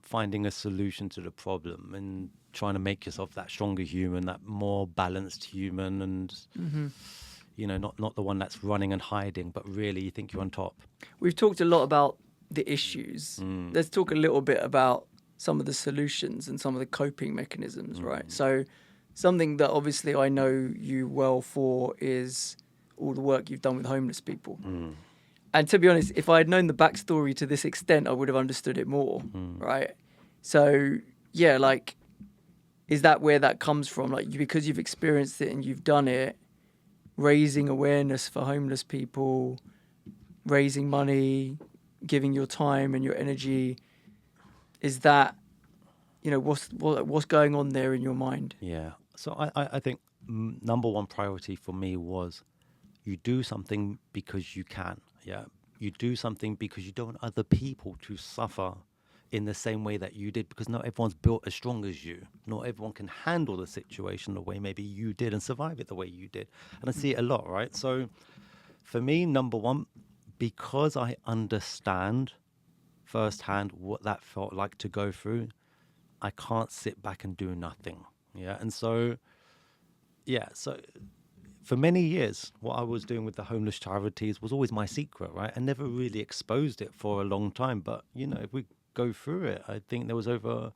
finding a solution to the problem and trying to make yourself that stronger human, that more balanced human, and not the one that's running and hiding, but really you think you're on top. We've talked a lot about the issues. Let's talk a little bit about some of the solutions and some of the coping mechanisms, right? So something that obviously I know you well for is all the work you've done with homeless people. And to be honest, if I had known the backstory to this extent, I would have understood it more, right? So, yeah, like, is that where that comes from? Like, because you've experienced it and you've done it, raising awareness for homeless people, raising money, giving your time and your energy, is that, what's going on there in your mind? Yeah. So I think number one priority for me was you do something because you can. Yeah. You do something because you don't want other people to suffer in the same way that you did, because not everyone's built as strong as you. Not everyone can handle the situation the way maybe you did and survive it the way you did. And I see it a lot, right? So for me, number one, because I understand firsthand what that felt like to go through, I can't sit back and do nothing. Yeah. And so, so for many years, what I was doing with the homeless charities was always my secret, right? I never really exposed it for a long time. But, if we go through it, I think there was over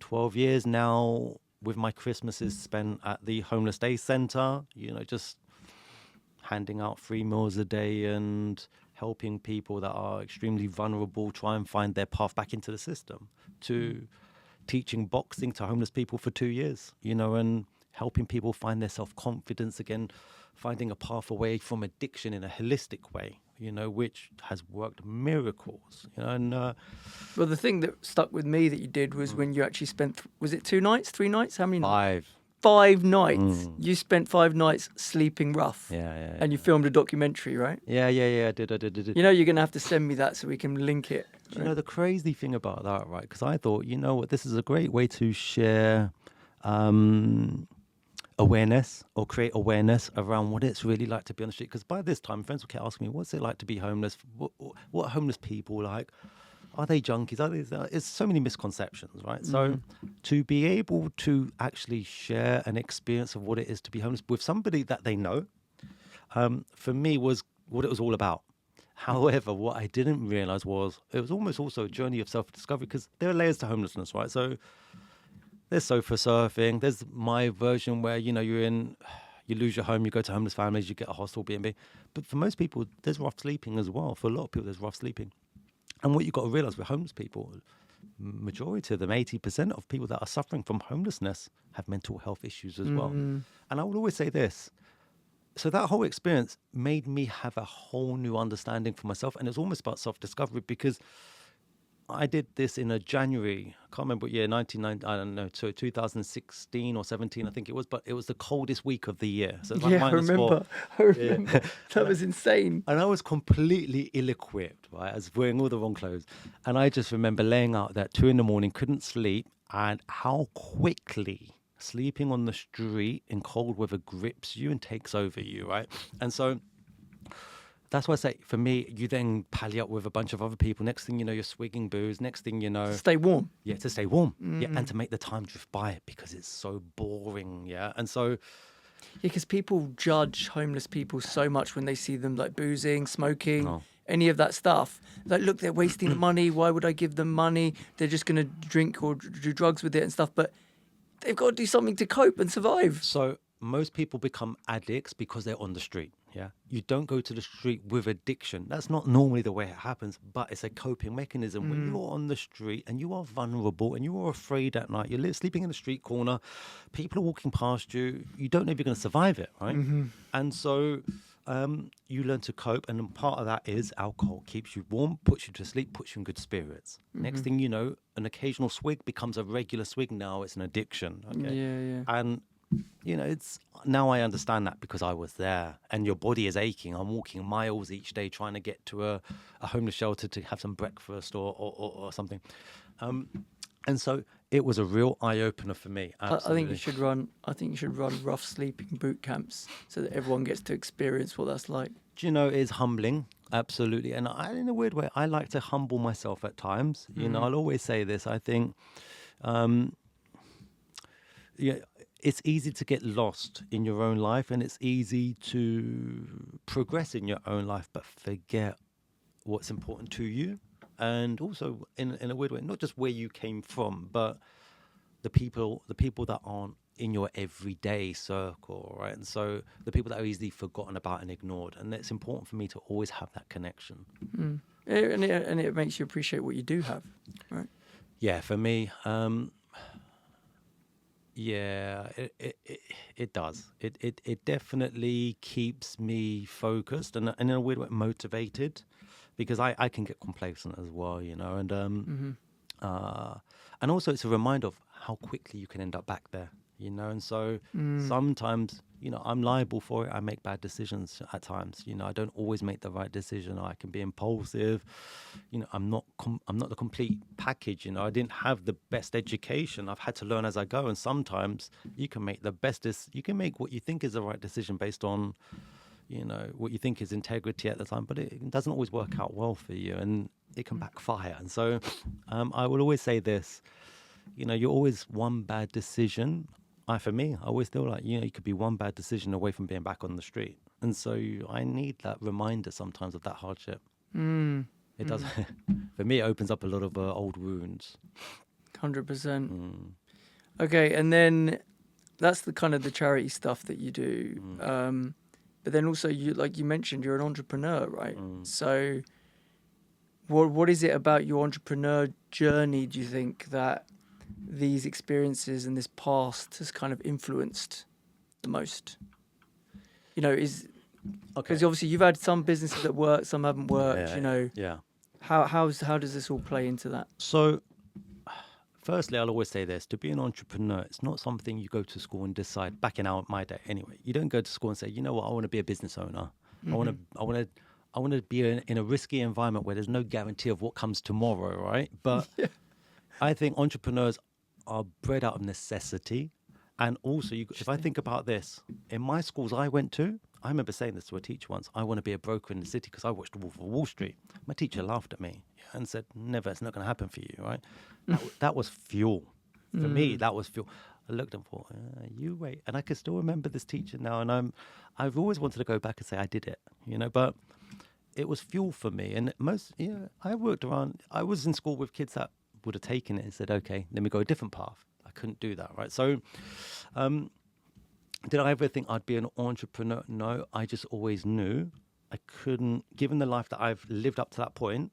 12 years now with my Christmases spent at the Homeless Day Centre, just handing out free meals a day and helping people that are extremely vulnerable try and find their path back into the system, to teaching boxing to homeless people for 2 years, and helping people find their self-confidence again, finding a path away from addiction in a holistic way, which has worked miracles, and Well, the thing that stuck with me that you did was when you actually spent, was it 2 nights, 3 nights? How many? 5. 5 nights. You spent 5 nights sleeping rough. Yeah. And you filmed a documentary, right? Yeah, I did. You're going to have to send me that so we can link it. Right? The crazy thing about that, right? Because I thought, this is a great way to share awareness or create awareness around what it's really like to be on the street. Because by this time, friends would keep asking me, what's it like to be homeless? What are homeless people like? Are they junkies? It's so many misconceptions, right? So to be able to actually share an experience of what it is to be homeless with somebody that they know, for me was what it was all about. However, what I didn't realize was it was almost also a journey of self-discovery, because there are layers to homelessness, right? So there's sofa surfing. There's my version where, you lose your home, you go to homeless families, you get a hostel, B&B. But for most people, there's rough sleeping as well. For a lot of people, there's rough sleeping. And what you've got to realize with homeless people, majority of them, 80% of people that are suffering from homelessness have mental health issues as well. And I would always say this. So that whole experience made me have a whole new understanding for myself. And it's almost about self-discovery, because I did this in a January, I can't remember what year, 2016 or 17, I think it was, but it was the coldest week of the year. So it was like I remember. Yeah. That was insane. And I was completely ill-equipped, right? I was wearing all the wrong clothes. And I just remember laying out there at 2 a.m, couldn't sleep, and how quickly sleeping on the street in cold weather grips you and takes over you, right? And so that's why I say, for me, you then pally up with a bunch of other people. Next thing you know, you're swigging booze. Next thing you know... Stay warm. Yeah, to stay warm. Yeah, and to make the time drift by, because it's so boring, yeah? And so... Yeah, because people judge homeless people so much when they see them, like, boozing, smoking, any of that stuff. Like, look, they're wasting the money. Why would I give them money? They're just going to drink or do drugs with it and stuff. But they've got to do something to cope and survive. So most people become addicts because they're on the street. Yeah, you don't go to the street with addiction. That's not normally the way it happens, but it's a coping mechanism. When you're on the street and you are vulnerable and you are afraid at night, you're sleeping in the street corner, people are walking past you, you don't know if you're going to survive it, right? And so you learn to cope, and part of that is alcohol keeps you warm, puts you to sleep, puts you in good spirits. Next thing you know, an occasional swig becomes a regular swig. Now it's an addiction. Okay, Yeah. and it's now I understand that because I was there, and your body is aching. I'm walking miles each day trying to get to a homeless shelter to have some breakfast or something. And so it was a real eye opener for me. Absolutely. I think you should run rough sleeping boot camps so that everyone gets to experience what that's like. Do you know, it's humbling. Absolutely. And in a weird way, I like to humble myself at times. I'll always say this. I think, it's easy to get lost in your own life, and it's easy to progress in your own life, but forget what's important to you. And also, in a weird way, not just where you came from, but the people that aren't in your everyday circle, right? And so the people that are easily forgotten about and ignored. And it's important for me to always have that connection. And it makes you appreciate what you do have, right? Yeah, for me, yeah, it does. It definitely keeps me focused and in a weird way motivated, because I can get complacent as well, and also it's a reminder of how quickly you can end up back there, and so sometimes, I'm liable for it. I make bad decisions at times. I don't always make the right decision. I can be impulsive. I'm not the complete package. I didn't have the best education. I've had to learn as I go. And sometimes you can make you can make what you think is the right decision based on, what you think is integrity at the time, but it doesn't always work out well for you, and it can backfire. And so I will always say this, you're always one bad decision. For me, I always feel like, you could be one bad decision away from being back on the street. And so I need that reminder sometimes of that hardship. It does. For me, it opens up a lot of old wounds. 100%. Okay, and then that's the kind of the charity stuff that you do. But then also, like you mentioned, you're an entrepreneur, right? So what is it about your entrepreneur journey, do you think, that these experiences and this past has kind of influenced the most? Because obviously you've had some businesses that work, some haven't worked. Yeah. How does this all play into that? So, firstly, I'll always say this: to be an entrepreneur, it's not something you go to school and decide. Back in my day, anyway, you don't go to school and say, I want to be a business owner. I want to be in a risky environment where there's no guarantee of what comes tomorrow, right? But I think entrepreneurs are bred out of necessity. And also, if I think about this, in my schools I went to, I remember saying this to a teacher once: I want to be a broker in the city because I watched The Wolf of Wall Street. My teacher laughed at me and said, never, it's not going to happen for you, right? That was fuel. For me, that was fuel. I looked and thought, you wait. And I can still remember this teacher now. And I've always wanted to go back and say I did it, but it was fuel for me. And I worked around, I was in school with kids that would have taken it and said, okay, let me go a different path. I couldn't do that, right? So did I ever think I'd be an entrepreneur? No, I just always knew I couldn't, given the life that I've lived up to that point,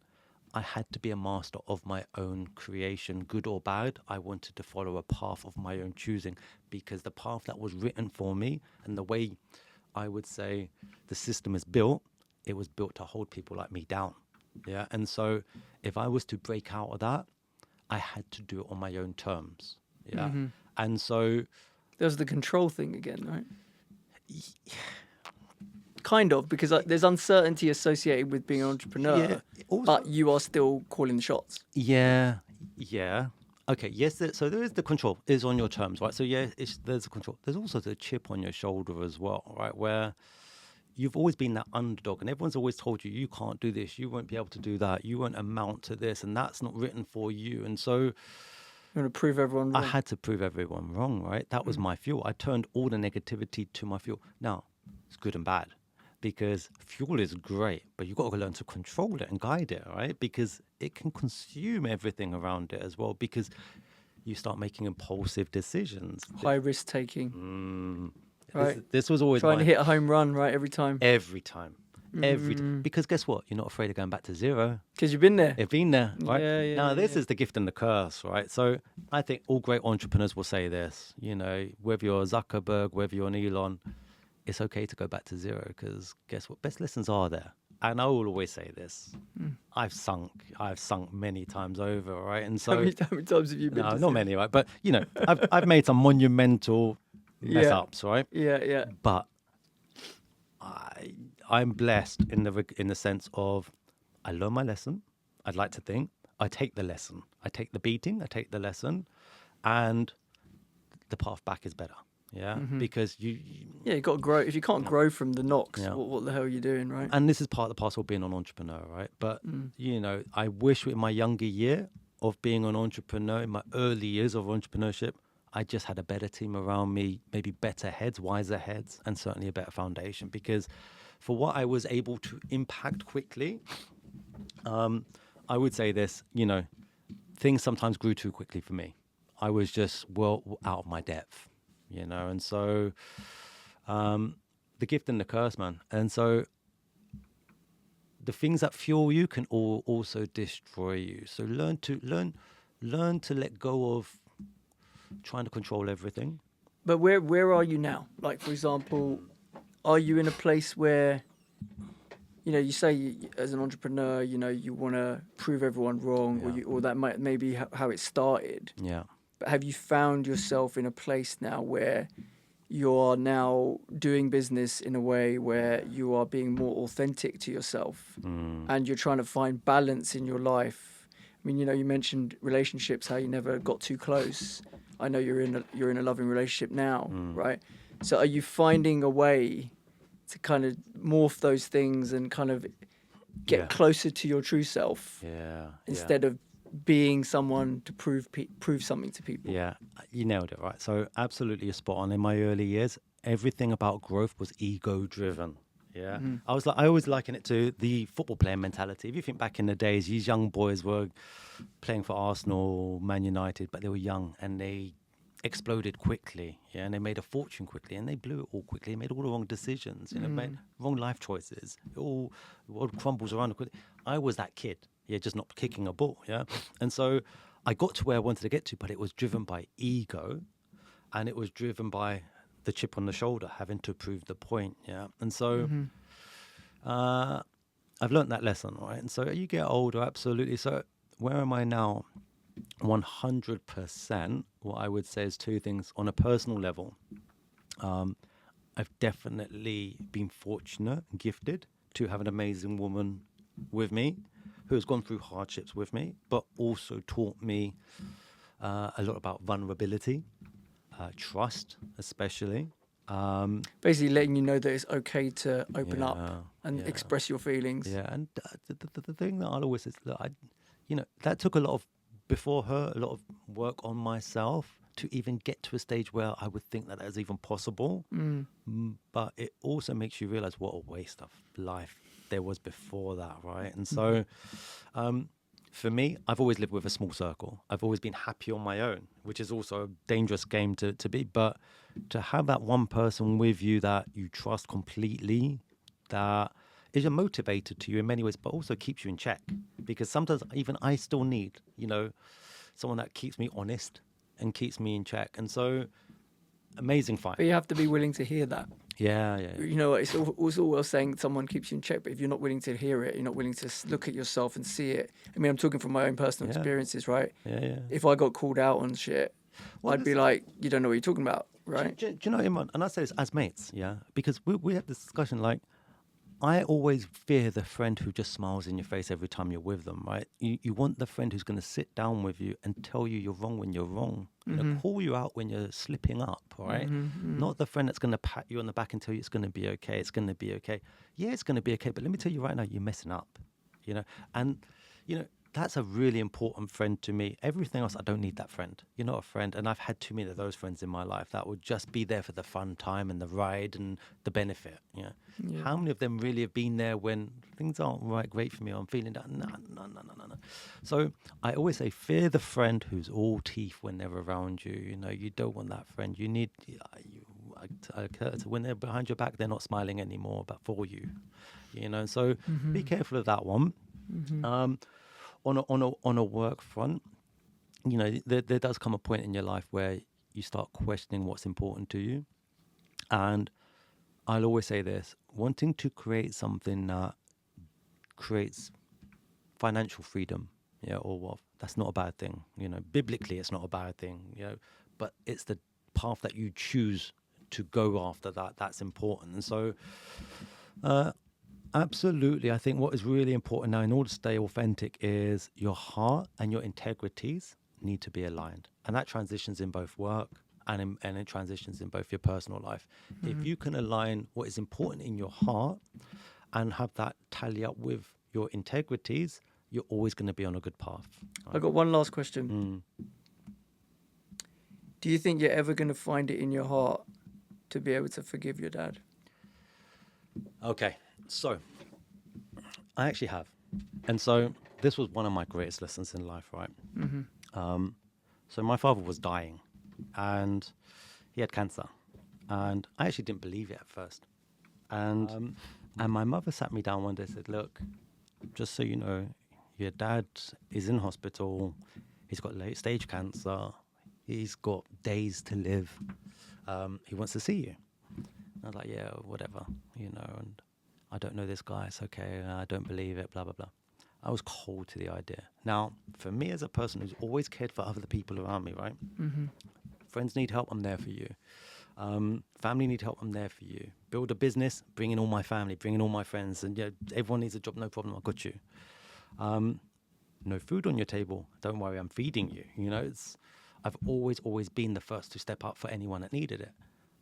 I had to be a master of my own creation, good or bad. I wanted to follow a path of my own choosing, because the path that was written for me and the way I would say the system is built, it was built to hold people like me down. Yeah. And so if I was to break out of that, I had to do it on my own terms. Yeah. And so there's the control thing again, right? Kind of, because there's uncertainty associated with being an entrepreneur, but you are still calling the shots. Yeah. Okay, yes, so there is the control, is on your terms, right? So there's a control. There's also the chip on your shoulder as well, right? Where you've always been that underdog, and everyone's always told you, you can't do this, you won't be able to do that, you won't amount to this, and that's not written for you. And so you want to prove everyone wrong. I had to prove everyone wrong, right? That was my fuel. I turned all the negativity to my fuel. Now, it's good and bad, because fuel is great, but you've got to learn to control it and guide it, right? Because it can consume everything around it as well, because you start making impulsive decisions. High risk taking. Right. This was always Trying to my hit a home run, right, every time. every time. Because guess what? You're not afraid of going back to zero. Because you've been there. You've been there, right? Yeah, Now, this yeah. is the gift and the curse, right? So I think all great entrepreneurs will say this, whether you're Zuckerberg, whether you're an Elon, it's okay to go back to zero because guess what? Best lessons are there. And I will always say this. I've sunk many times over, right? And so How many times have you been? no, to not zero? many, right? But I've made some monumental mess Yeah. ups, right? Yeah. But I'm blessed in the sense of I learn my lesson. I'd like to think I take the lesson. I take the beating. I take the lesson, and the path back is better. Yeah, because you Yeah, you got to grow. If you can't grow from the knocks, Yeah. what the hell are you doing, right? and this is part of the parcel of being an entrepreneur, right? But I wish in my younger year of being an entrepreneur, in my early years of entrepreneurship, I just had a better team around me, maybe better heads, wiser heads, and certainly a better foundation. Because for what I was able to impact quickly, I would say this, things sometimes grew too quickly for me. I was just well out of my depth, and so the gift and the curse, man. And so the things that fuel you can also destroy you. So learn to let go of trying to control everything. But where are you now? Like, for example, are you in a place where, you say as an entrepreneur, you want to prove everyone wrong, or that might maybe how it started. Yeah. But have you found yourself in a place now where you're now doing business in a way where you are being more authentic to yourself and you're trying to find balance in your life? I mean, you mentioned relationships, how you never got too close. I know you're in a loving relationship now, right? So are you finding a way to kind of morph those things and kind of get closer to your true self instead of being someone to prove something to people? Yeah, you nailed it, right? So absolutely, you're spot on. In my early years, everything about growth was ego driven. Yeah, I always liken it to the football player mentality. If you think back in the days, these young boys were playing for Arsenal, Man United, but they were young and they exploded quickly. Yeah, and they made a fortune quickly, and they blew it all quickly. Made all the wrong decisions. Made wrong life choices. It all crumbles around quickly. I was that kid. Yeah, just not kicking a ball. Yeah, and so I got to where I wanted to get to, but it was driven by ego, and it was driven by the chip on the shoulder, having to prove the point. Yeah, and so I've learned that lesson, right? And so you get older, absolutely. So where am I now? 100%. What I would say is two things on a personal level. I've definitely been fortunate and gifted to have an amazing woman with me who has gone through hardships with me, but also taught me a lot about vulnerability, trust, especially. Basically letting you know that it's okay to open up and express your feelings. Yeah, and the thing that I'll always say is that that took a lot of, before her, a lot of work on myself to even get to a stage where I would think that is even possible. But it also makes you realize what a waste of life there was before that, right? And so for me, I've always lived with a small circle. I've always been happy on my own, which is also a dangerous game to be. But to have that one person with you that you trust completely, that is a motivator to you in many ways, but also keeps you in check. Because sometimes even I still need, someone that keeps me honest and keeps me in check. And so, amazing fight. But you have to be willing to hear that. Yeah. It's all well saying someone keeps you in check, but if you're not willing to hear it, you're not willing to look at yourself and see it. I mean, I'm talking from my own personal experiences, right? Yeah. If I got called out on shit, I'd be like, you don't know what you're talking about, right? Do you know, Imran, and I say this as mates, yeah? Because we have this discussion, like, I always fear the friend who just smiles in your face every time you're with them, right? You want the friend who's going to sit down with you and tell you you're wrong when you're wrong. Call you out when you're slipping up, right? Not the friend that's going to pat you on the back and tell you it's going to be okay. It's going to be okay. Yeah, it's going to be okay. But let me tell you right now, you're messing up, And, that's a really important friend to me. Everything else, I don't need that friend. You're not a friend. And I've had too many of those friends in my life that would just be there for the fun time and the ride and the benefit. Yeah. How many of them really have been there when things aren't right, great for me, or I'm feeling that? No. So I always say, fear the friend who's all teeth when they're around you. You don't want that friend. You need, So when they're behind your back, they're not smiling anymore, but for you, So be careful of that one. On a work front, there does come a point in your life where you start questioning what's important to you. And I'll always say this, wanting to create something that creates financial freedom, or wealth, that's not a bad thing. Biblically, it's not a bad thing, but it's the path that you choose to go after that's important. And so, absolutely, I think what is really important now in order to stay authentic is your heart and your integrities need to be aligned. And that transitions in both work and it transitions in both your personal life. If you can align what is important in your heart and have that tally up with your integrities, you're always going to be on a good path. I got one last question. Do you think you're ever going to find it in your heart to be able to forgive your dad? Okay, so I actually have. And so this was one of my greatest lessons in life, right? So my father was dying and he had cancer. And I actually didn't believe it at first. And my mother sat me down one day and said, look, just so you know, your dad is in hospital. He's got late stage cancer. He's got days to live. He wants to see you. And I was like, yeah, whatever, and I don't know this guy. It's okay. I don't believe it, blah, blah, blah. I was cold to the idea. Now, for me as a person who's always cared for other people around me, right? Friends need help, I'm there for you. Family need help, I'm there for you. Build a business, bring in all my family, bring in all my friends. And everyone needs a job, no problem, I got you. No food on your table, don't worry, I'm feeding you. I've always been the first to step up for anyone that needed it.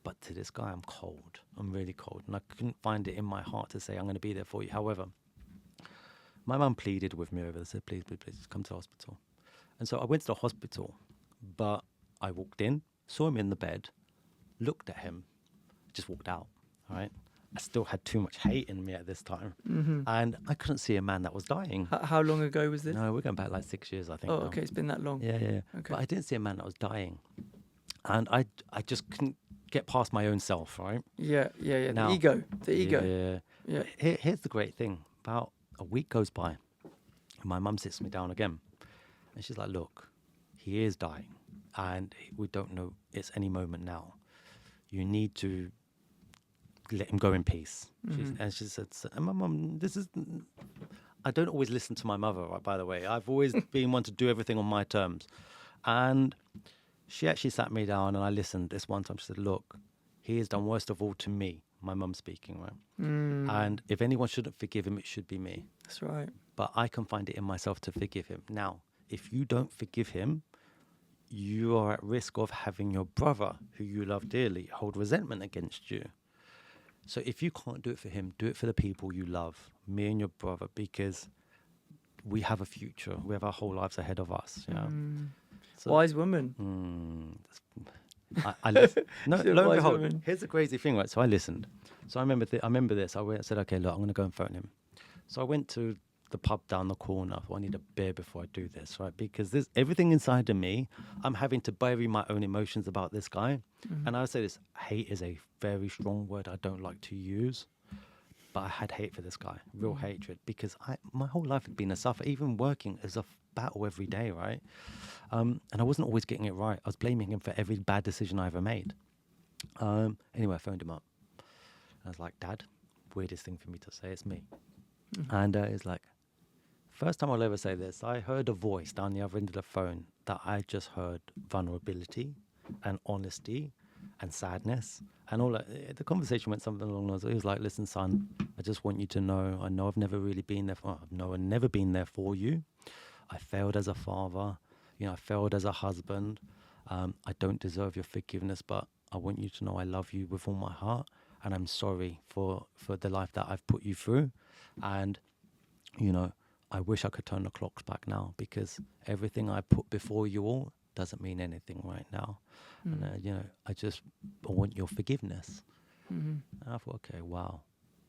But to this guy, I'm cold. I'm really cold. And I couldn't find it in my heart to say, I'm going to be there for you. However, my mum pleaded with me over there, said, please, come to the hospital. And so I went to the hospital, but I walked in, saw him in the bed, looked at him, just walked out, all right? I still had too much hate in me at this time. And I couldn't see a man that was dying. How long ago was this? No, we're going back like 6 years, I think. Oh, now. okay, it's been that long. Yeah. Okay. But I didn't see a man that was dying. And I just couldn't get past my own self, right? Yeah. Now, the ego. Yeah. Here's the great thing. About a week goes by, and my mum sits me down again. And she's like, look, he is dying. And we don't know, it's any moment now. You need to let him go in peace. And she said, and my mum, I don't always listen to my mother, right, by the way. I've always been one to do everything on my terms. And she actually sat me down and I listened. This one time she said, look, he has done worst of all to me. My mum speaking, right? And if anyone shouldn't forgive him, it should be me. That's right. But I can find it in myself to forgive him. Now, if you don't forgive him, you are at risk of having your brother, who you love dearly, hold resentment against you. So if you can't do it for him, do it for the people you love, me and your brother, because we have a future. We have our whole lives ahead of us, So, wise woman. I listened. No, She's a lo and wise behold, woman. here's the crazy thing, right? So I listened. So I remember this. I said, okay, look, I'm going to go and phone him. So I went to the pub down the corner. I need a beer before I do this, right? Because there's everything inside of me. I'm having to bury my own emotions about this guy. And I say this, hate is a very strong word I don't like to use. But I had hate for this guy, real hatred, because my whole life had been a suffer. Even working is a battle every day, right? And I wasn't always getting it right. I was blaming him for every bad decision I ever made. Anyway, I phoned him up. I was like, Dad, weirdest thing for me to say, it's me. And he's like, first time I'll ever say this, I heard a voice down the other end of the phone that I just heard vulnerability and honesty and sadness and all that. The conversation went something along those lines. He was like, listen, son, I just want you to know, I know I've never really been there for, I've never been there for you. I failed as a father, I failed as a husband. I don't deserve your forgiveness, but I want you to know I love you with all my heart. And I'm sorry for the life that I've put you through. And, I wish I could turn the clocks back now, because everything I put before you all doesn't mean anything right now. And, I want your forgiveness. And I thought, okay, wow.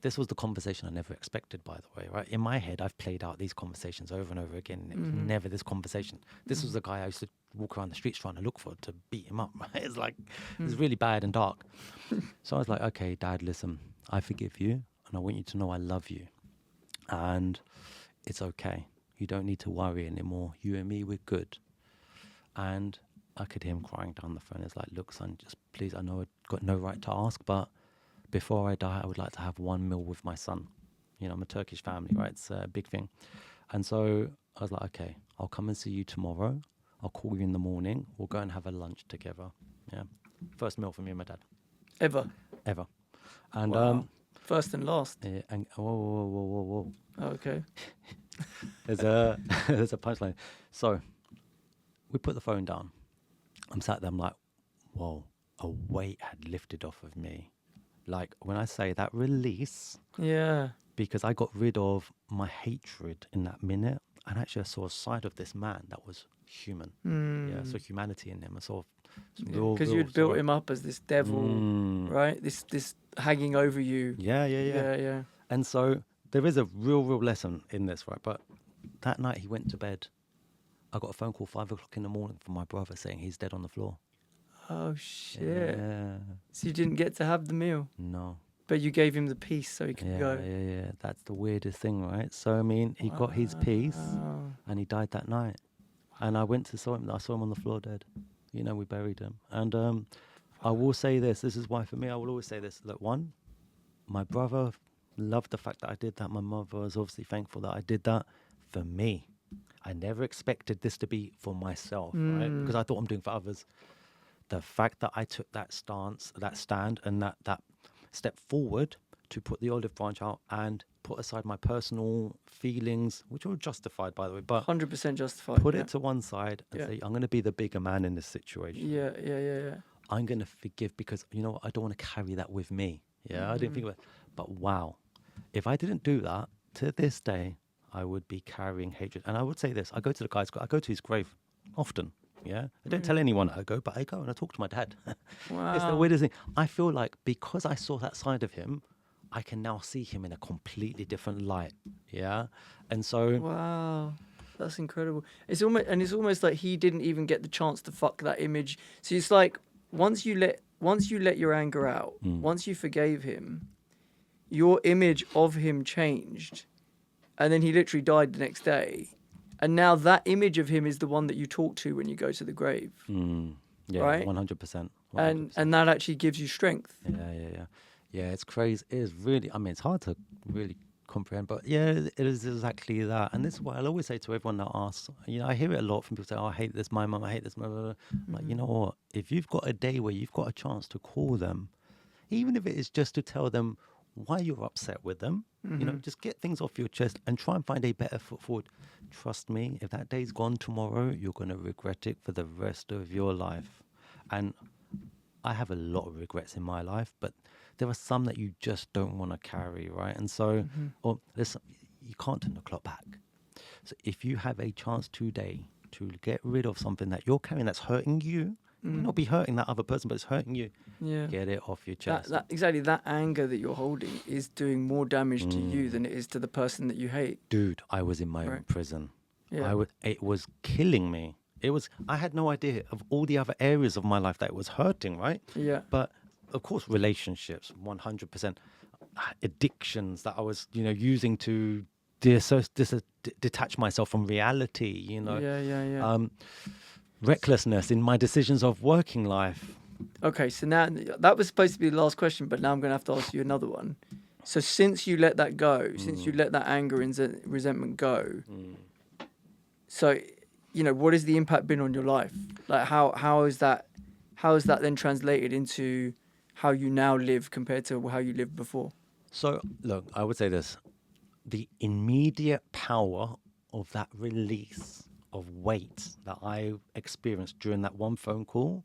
This was the conversation I never expected, by the way, right? In my head, I've played out these conversations over and over again. And it was never this conversation. This was the guy I used to walk around the streets trying to look for to beat him up. Right? It's like it's really bad and dark. So I was like, okay, Dad, listen, I forgive you, and I want you to know I love you, and it's okay. You don't need to worry anymore. You and me, we're good. And I could hear him crying down the phone. It's like, look, son, just please, I know I've got no right to ask, but before I die, I would like to have one meal with my son. You know, I'm a Turkish family, right? It's a big thing. And so I was like, okay, I'll come and see you tomorrow. I'll call you in the morning. We'll go and have a lunch together. Yeah. First meal for me and my dad. Ever? Ever. And, Wow. First and last. yeah, and whoa. Okay. There's a punchline. So we put the phone down. I'm sat there, I'm like, whoa, a weight had lifted off of me. Like when I say that release, Yeah. because I got rid of my hatred in that minute. And actually I saw a side of this man that was human. Yeah, I saw humanity in him. I saw Because you'd built him up as this devil, right? This hanging over you. Yeah. And so there is a real lesson in this, right? But that night he went to bed. I got a phone call 5 o'clock in the morning from my brother saying he's dead on the floor. Oh, shit. Yeah. So you didn't get to have the meal? No. But you gave him the peace so he could go. Yeah. That's the weirdest thing, right? So, I mean, he got his peace and he died that night. And I went to saw him. I saw him on the floor dead. You know, we buried him. And I will say this. This is why, for me, I will always say this. Look, one, my brother loved the fact that I did that. My mother was obviously thankful that I did that for me. I never expected this to be for myself, right? Because I thought I'm doing for others. The fact that I took that stance, that stand, and that step forward to put the olive branch out and put aside my personal feelings, which are justified, by the way, but 100% justified. put it to one side and say, I'm going to be the bigger man in this situation. Yeah. I'm going to forgive because, you know what, I don't want to carry that with me. Yeah, I didn't think about it. But wow, if I didn't do that, to this day, I would be carrying hatred. And I would say this, I go to his grave often. Yeah, I don't tell anyone I go, but I go and I talk to my dad. Wow. It's the weirdest thing. I feel like because I saw that side of him, I can now see him in a completely different light. Yeah, and so wow, that's incredible. It's almost like he didn't even get the chance to fuck that image. So it's like once you let your anger out, once you forgave him, your image of him changed, and then he literally died the next day. And now that image of him is the one that you talk to when you go to the grave. Yeah, right? 100%. And that actually gives you strength. Yeah, it's crazy. It is really, I mean, it's hard to really comprehend, but yeah, it is exactly that. And this is what I'll always say to everyone that asks, you know, I hear it a lot from people say, oh, I hate this, my mum, I hate this, blah, blah, blah. I'm like, you know what? If you've got a day where you've got a chance to call them, even if it is just to tell them why you're upset with them, you know, just get things off your chest and try and find a better foot forward. Trust me, if that day's gone tomorrow, you're going to regret it for the rest of your life. And I have a lot of regrets in my life, but there are some that you just don't want to carry, right? And so, or listen, you can't turn the clock back. So if you have a chance today to get rid of something that you're carrying that's hurting you, it may not be hurting that other person, but it's hurting you. Yeah. Get it off your chest. Exactly. That anger that you're holding is doing more damage to you than it is to the person that you hate. Dude, I was in my own prison. Yeah. It was killing me. I had no idea of all the other areas of my life that it was hurting, right? Yeah. But of course, relationships, 100%. Addictions that I was, you know, using to detach myself from reality, you know. Yeah. Recklessness in my decisions of working life. Okay, so now that was supposed to be the last question, but now I'm going to have to ask you another one. So since you let that go, since you let that anger and resentment go, so, you know, what has the impact been on your life? Like how is that then translated into how you now live compared to how you lived before? So, look, I would say this. The immediate power of that release of weight that I experienced during that one phone call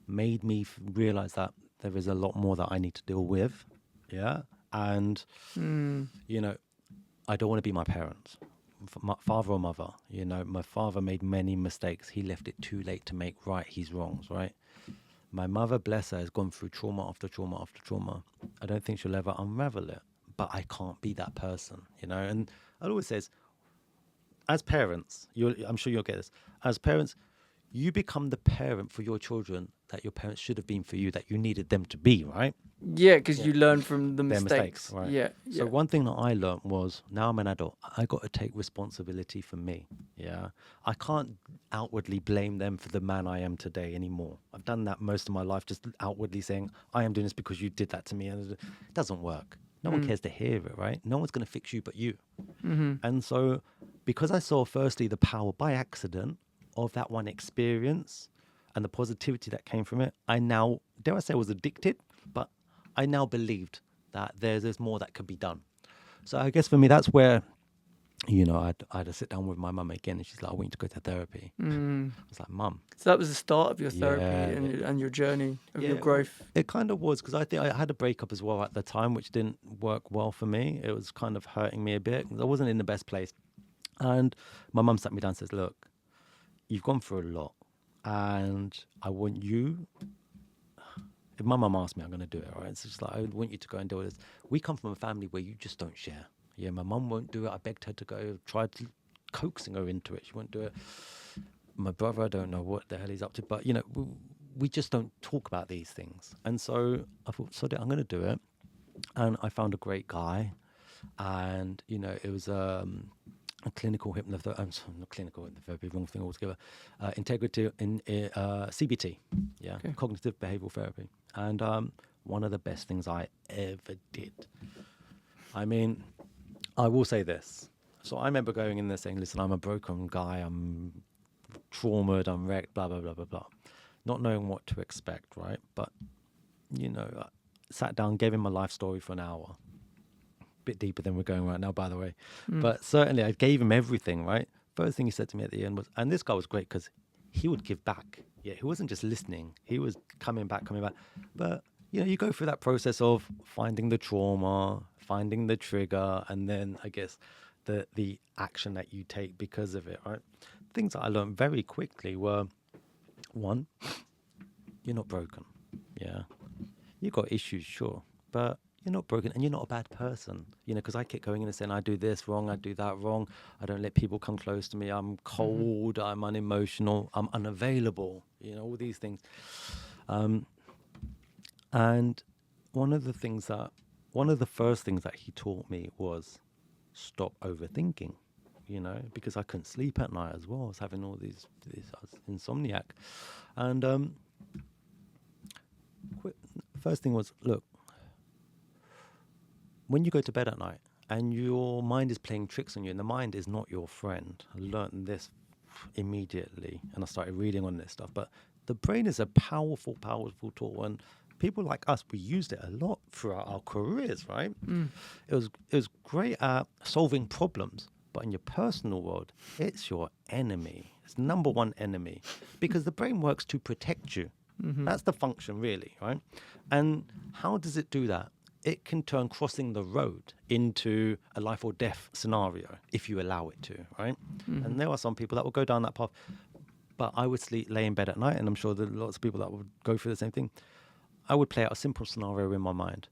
made me realize that there is a lot more that I need to deal with. Yeah. And, you know, I don't want to be my parents, my father or mother. You know, my father made many mistakes. He left it too late to make right his wrongs, right? My mother, bless her, has gone through trauma after trauma after trauma. I don't think she'll ever unravel it, but I can't be that person, you know? And I always says, as parents, I'm sure you'll get this. As parents, you become the parent for your children that your parents should have been for you, that you needed them to be, right? Yeah, because you learn from the Their mistakes. right? Yeah. So one thing that I learned was, now I'm an adult, I got to take responsibility for me. Yeah, I can't outwardly blame them for the man I am today anymore. I've done that most of my life, just outwardly saying I am doing this because you did that to me, and it doesn't work. No one cares to hear it, right? No one's going to fix you but you. And so, because I saw firstly the power by accident of that one experience and the positivity that came from it, I now, dare I say, was addicted, but I now believed that there's more that could be done. So I guess for me, that's where, I'd had to sit down with my mum again, and she's like, I want you to go to therapy. I was like, Mum. So that was the start of your therapy Yeah. and your journey of your growth. It kind of was, because I think I had a breakup as well at the time, which didn't work well for me. It was kind of hurting me a bit. I wasn't in the best place. And my mum sat me down and says, look, you've gone through a lot, and I want you, if my mum asked me, I'm going to do it, all right? It's just like, I want you to go and do this. We come from a family where you just don't share. Yeah, my mum won't do it. I begged her to go, tried to coaxing her into it. She won't do it. My brother, I don't know what the hell he's up to, but, we just don't talk about these things. And so I thought, I'm going to do it. And I found a great guy. And, it was a clinical hypnotherapy, not clinical hypnotherapy, wrong thing altogether, integrity in CBT, cognitive behavioral therapy. And one of the best things I ever did. I mean, I will say this. So I remember going in there saying, listen, I'm a broken guy, I'm traumatized, I'm wrecked, blah, blah, blah, blah, blah. Not knowing what to expect, right? But, I sat down, gave him my life story for an hour. Bit deeper than we're going right now, by the way. But certainly I gave him everything, right? First thing he said to me at the end was, and this guy was great because he would give back. Yeah, he wasn't just listening. He was coming back. But, you go through that process of finding the trauma, finding the trigger, and then I guess the action that you take because of it, right? Things that I learned very quickly were, one, you're not broken. Yeah. You've got issues, sure, but you're not broken and you're not a bad person, because I kept going in and saying, I do this wrong, I do that wrong, I don't let people come close to me, I'm cold, I'm unemotional, I'm unavailable, all these things. And one of the first things that he taught me was stop overthinking, because I couldn't sleep at night as well. I was having all these I was insomniac. And first thing was, look, when you go to bed at night and your mind is playing tricks on you, and the mind is not your friend. I learned this immediately, and I started reading on this stuff. But the brain is a powerful, powerful tool, and people like us, we used it a lot throughout our careers, right? It was great at solving problems, but in your personal world, it's your enemy. It's number one enemy, because the brain works to protect you. That's the function, really, right? And how does it do that? It can turn crossing the road into a life or death scenario if you allow it to, right? And there are some people that will go down that path. But I would lay in bed at night, and I'm sure there are lots of people that would go through the same thing. I would play out a simple scenario in my mind.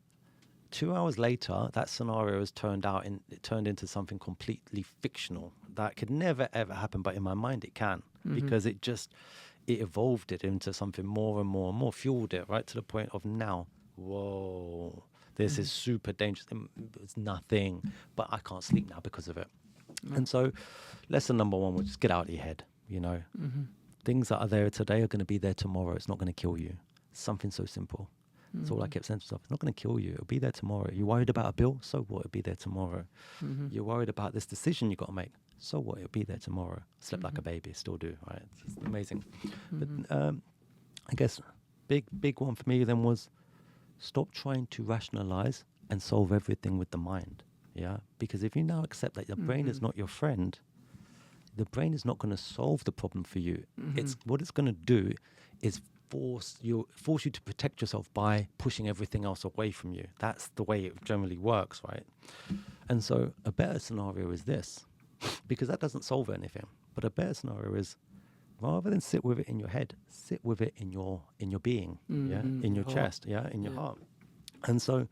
2 hours later, that scenario has it turned into something completely fictional that could never, ever happen. But in my mind, it can, because it evolved it into something more and more and more, fueled it, right? To the point of now, whoa, this is super dangerous. It's nothing, but I can't sleep now because of it. And so lesson number one was just get out of your head, Things that are there today are going to be there tomorrow. It's not going to kill you. Something so simple. That's all I kept saying to myself. It's not going to kill you. It'll be there tomorrow. You're worried about a bill? So what? It'll be there tomorrow. You're worried about this decision you got to make? So what? It'll be there tomorrow. Slept like a baby. Still do, right? It's amazing. But I guess big one for me then was stop trying to rationalize and solve everything with the mind. Yeah? Because if you now accept that your brain is not your friend, the brain is not going to solve the problem for you. What it's going to do is force you to protect yourself by pushing everything else away from you. That's the way it generally works, right? And so a better scenario is this, because that doesn't solve anything. But a better scenario is, rather than sit with it in your head, sit with it in your being, in your chest, in your heart. And so,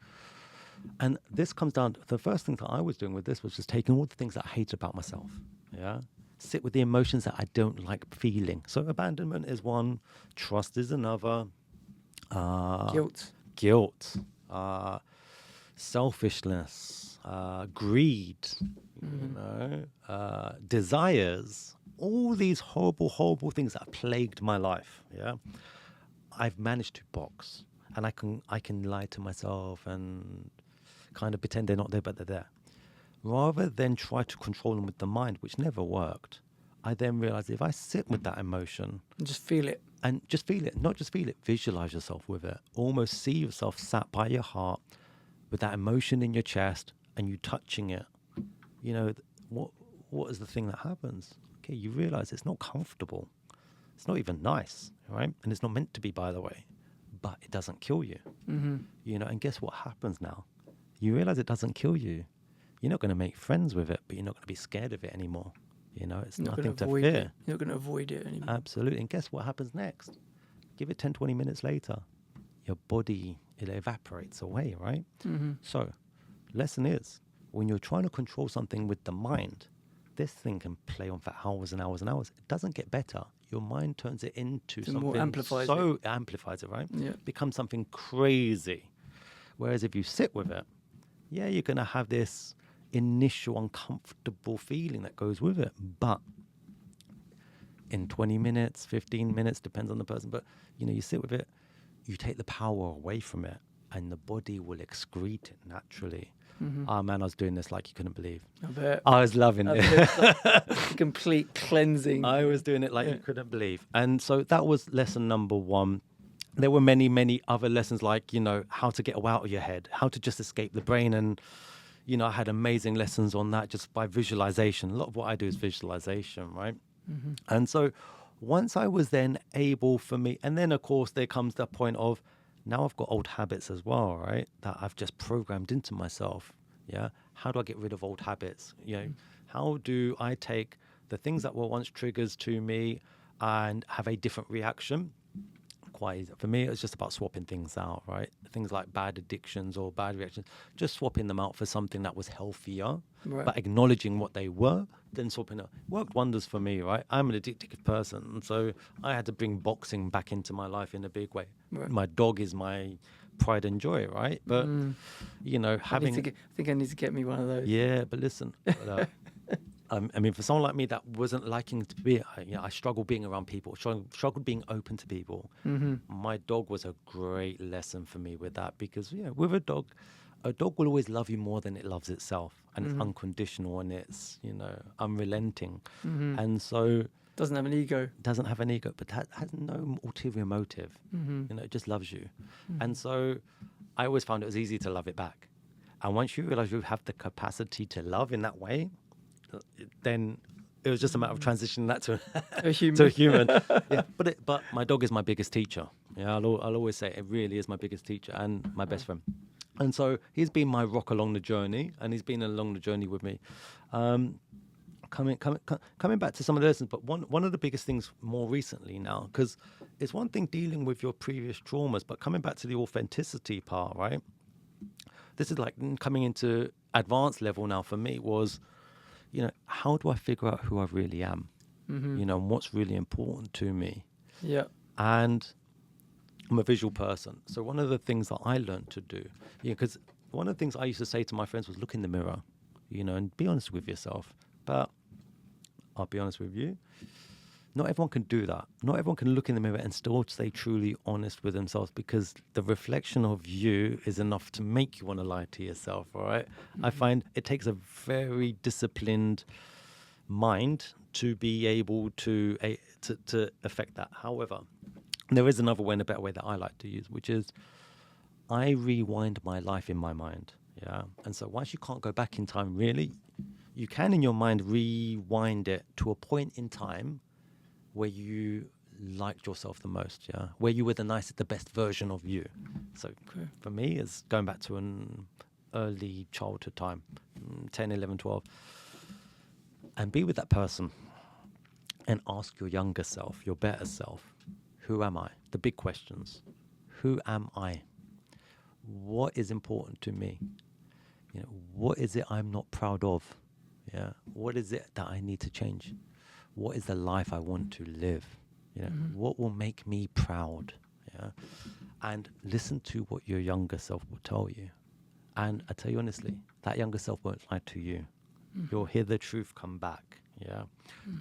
and this comes down to the first thing that I was doing with this was just taking all the things that I hate about myself, sit with the emotions that I don't like feeling. So abandonment is one, trust is another, guilt, selfishness, greed, desires, all these horrible, horrible things that have plagued my life. Yeah, I've managed to box, and I can lie to myself and kind of pretend they're not there, but they're there. Rather than try to control them with the mind, which never worked, I then realized if I sit with that emotion And just feel it. and just feel it, not just feel it, visualize yourself with it, almost see yourself sat by your heart with that emotion in your chest and you touching it. You know, what is the thing that happens? Okay, you realize it's not comfortable. It's not even nice, right? And it's not meant to be, by the way, but it doesn't kill you. You know, and guess what happens now? You realize it doesn't kill you. You're not going to make friends with it, but you're not going to be scared of it anymore. You know, it's nothing to fear. You're not going to avoid it anymore. Absolutely. And guess what happens next? Give it 10, 20 minutes later. Your body, it evaporates away, right? So, lesson is, when you're trying to control something with the mind, this thing can play on for hours and hours and hours. It doesn't get better. Your mind turns it into something more amplifies amplifies it, right? Yeah. Becomes something crazy. Whereas if you sit with it, yeah, you're going to have this initial uncomfortable feeling that goes with it. But in 20 minutes, 15 minutes, depends on the person, but you know, you sit with it, you take the power away from it and the body will excrete it naturally. Oh man, I was doing this like you couldn't believe. I bet. I was loving it. It's complete cleansing. I was doing it like you couldn't believe. And so that was lesson number one. There were many, many other lessons like, you know, how to get out of your head, how to just escape the brain. And, you know, I had amazing lessons on that just by visualization. A lot of what I do is visualization, right? And so once I was then able for me, and then of course there comes the point of, now I've got old habits as well, right? That I've just programmed into myself. Yeah. How do I get rid of old habits? You know, how do I take the things that were once triggers to me and have a different reaction? Quite easy. For me, it's just about swapping things out, right? Things like bad addictions or bad reactions, just swapping them out for something that was healthier, but acknowledging what they were, then swapping it. Worked wonders for me, right? I'm an addictive person, so I had to bring boxing back into my life in a big way. My dog is my pride and joy, right? But, you know, having... I think I need to get me one of those. Yeah, but listen... I mean, for someone like me that wasn't liking to be, you know, I struggled being around people, struggled being open to people. My dog was a great lesson for me with that because, yeah, with a dog will always love you more than it loves itself, and it's unconditional and it's, you know, unrelenting, and so doesn't have an ego, but that has no ulterior motive. You know, it just loves you, and so I always found it was easy to love it back. And once you realize you have the capacity to love in that way, then it was just a matter of transitioning that to a human. to a human. Yeah, but my dog is my biggest teacher. Yeah, I'll always say it really is my biggest teacher and my best friend. And so he's been my rock along the journey, and he's been along the journey with me. Coming back to some of the lessons, but one of the biggest things more recently now, because it's one thing dealing with your previous traumas, but coming back to the authenticity part, right? This is like coming into advanced level now for me was, you know, how do I figure out who I really am? You know, and what's really important to me? Yeah. And I'm a visual person. So one of the things that I learned to do, you know, because one of the things I used to say to my friends was look in the mirror, you know, and be honest with yourself. But I'll be honest with you, not everyone can do that. Not everyone can look in the mirror and still stay truly honest with themselves, because the reflection of you is enough to make you want to lie to yourself, all right? I find it takes a very disciplined mind to be able to affect that. However, there is another way and a better way that I like to use, which is I rewind my life in my mind, yeah? And so once you can't go back in time, really, you can in your mind rewind it to a point in time where you liked yourself the most, yeah? Where you were the nicest, the best version of you. So for me, it's going back to an early childhood time, 10, 11, 12. And be with that person and ask your younger self, your better self, who am I? The big questions. Who am I? What is important to me? You know, what is it I'm not proud of? Yeah. What is it that I need to change? what is the life I want to live? You know, what will make me proud? Yeah, and listen to what your younger self will tell you. And I tell you honestly, that younger self won't lie to you. You'll hear the truth come back. Yeah,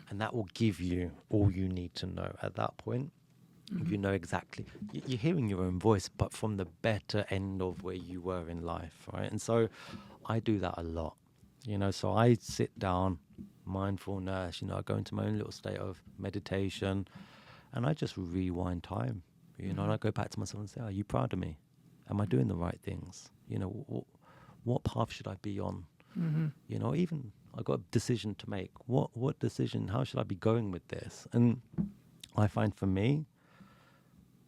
and that will give you all you need to know at that point. You know exactly. You're hearing your own voice, but from the better end of where you were in life, right? And so I do that a lot. You know, so I sit down, mindfulness, you know, I go into my own little state of meditation, and I just rewind time. You know, and I go back to myself and say, are you proud of me? Am I doing the right things? You know, what path should I be on? You know, even I got a decision to make. What decision? How should I be going with this? And I find for me,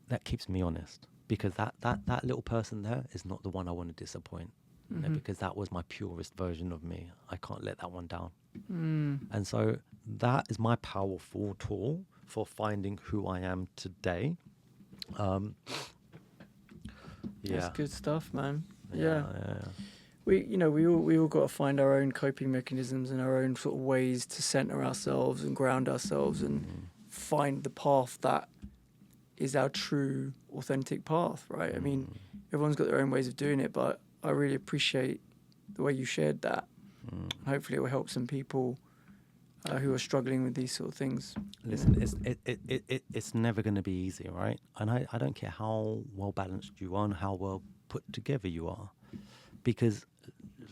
that keeps me honest, because that little person there is not the one I want to disappoint. You know, because that was my purest version of me. I can't let that one down. And so that is my powerful tool for finding who I am today. That's good stuff, man. Yeah. We all got to find our own coping mechanisms and our own sort of ways to center ourselves and ground ourselves and find the path that is our true, authentic path, right? I mean, everyone's got their own ways of doing it, but I really appreciate the way you shared that. Hopefully it will help some people who are struggling with these sort of things. Listen, it's never going to be easy, right? And I don't care how well balanced you are and how well put together you are, because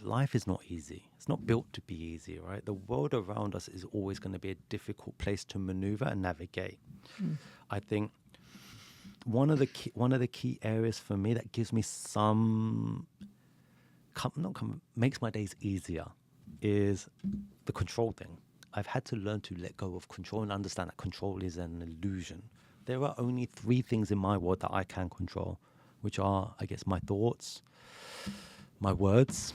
life is not easy. It's not built to be easy, right? The world around us is always going to be a difficult place to maneuver and navigate. I think one of the key areas for me that gives me some makes my days easier is the control thing. I've had to learn to let go of control and understand that control is an illusion. There are only 3 things in my world that I can control, which are, I guess, my thoughts, my words,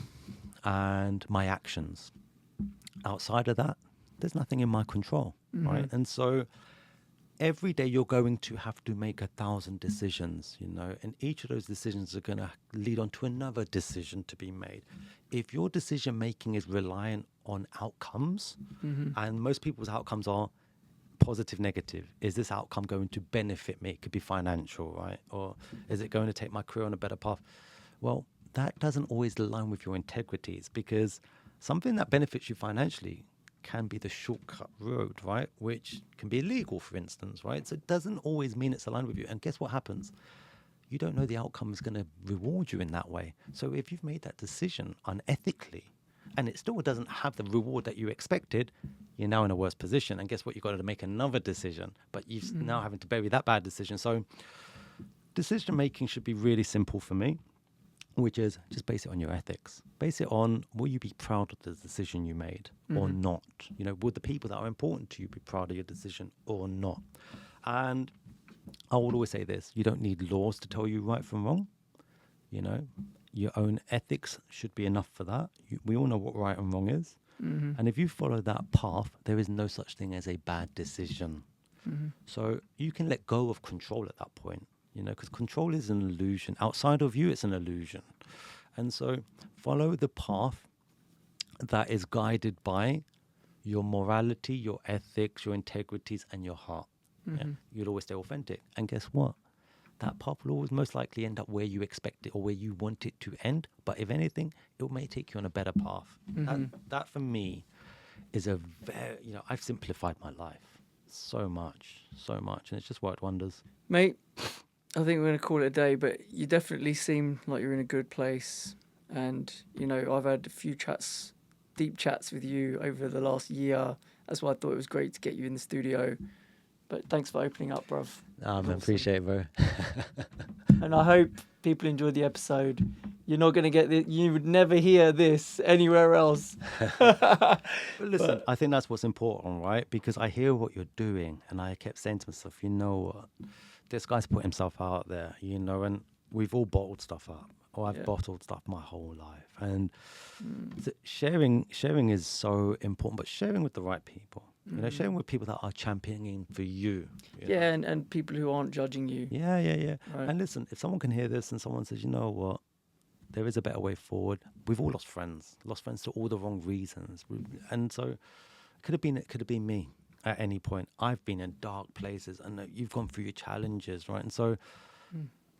and my actions. Outside of that, there's nothing in my control, right? And so every day you're going to have to make 1,000 decisions, you know, and each of those decisions are going to lead on to another decision to be made. If your decision making is reliant on outcomes, and most people's outcomes are positive, negative. Is this outcome going to benefit me? It could be financial, right? Or is it going to take my career on a better path? Well, that doesn't always align with your integrities, because something that benefits you financially can be the shortcut road, right? Which can be illegal, for instance, right? So it doesn't always mean it's aligned with you. And guess what happens? You don't know the outcome is going to reward you in that way. So if you've made that decision unethically and it still doesn't have the reward that you expected, you're now in a worse position. And guess what? You've got to make another decision, but you're now having to bury that bad decision. So decision making should be really simple for me, which is just base it on your ethics. Base it on, will you be proud of the decision you made or not? You know, would the people that are important to you be proud of your decision or not? And I would always say this, you don't need laws to tell you right from wrong. You know, your own ethics should be enough for that. We all know what right and wrong is. And if you follow that path, there is no such thing as a bad decision. So you can let go of control at that point. You know, because control is an illusion. Outside of you, it's an illusion. And so follow the path that is guided by your morality, your ethics, your integrities, and your heart. Yeah? You'll always stay authentic. And guess what? That path will always most likely end up where you expect it or where you want it to end. But if anything, it may take you on a better path. That for me is a very, you know, I've simplified my life so much. And it's just worked wonders. Mate, I think we're going to call it a day, but you definitely seem like you're in a good place. And, you know, I've had a few chats, deep chats with you over the last year. That's why I thought it was great to get you in the studio. But thanks for opening up, bruv. Man, appreciate it, bro. And I hope people enjoyed the episode. You're not going to get this, you would never hear this anywhere else. But listen, I think that's what's important, right? Because I hear what you're doing, and I kept saying to myself, you know what? This guy's put himself out there, you know, and we've all bottled stuff up. Or I've bottled stuff my whole life. And sharing is so important, but sharing with the right people. You know, sharing with people that are championing for you. Yeah, and people who aren't judging you. Yeah. Right. And listen, if someone can hear this and someone says, you know what, there is a better way forward. We've all lost friends to all the wrong reasons. And so it could have been me. at any point. I've been in dark places, and you've gone through your challenges, right? And so,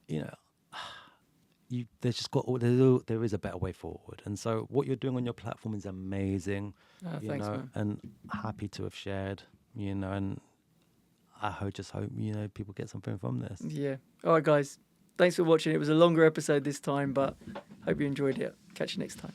you know, there's just there is a better way forward. And so what you're doing on your platform is amazing, Thanks, man. and happy to have shared, and I just hope, people get something from this. Yeah. All right, guys. Thanks for watching. It was a longer episode this time, but hope you enjoyed it. Catch you next time.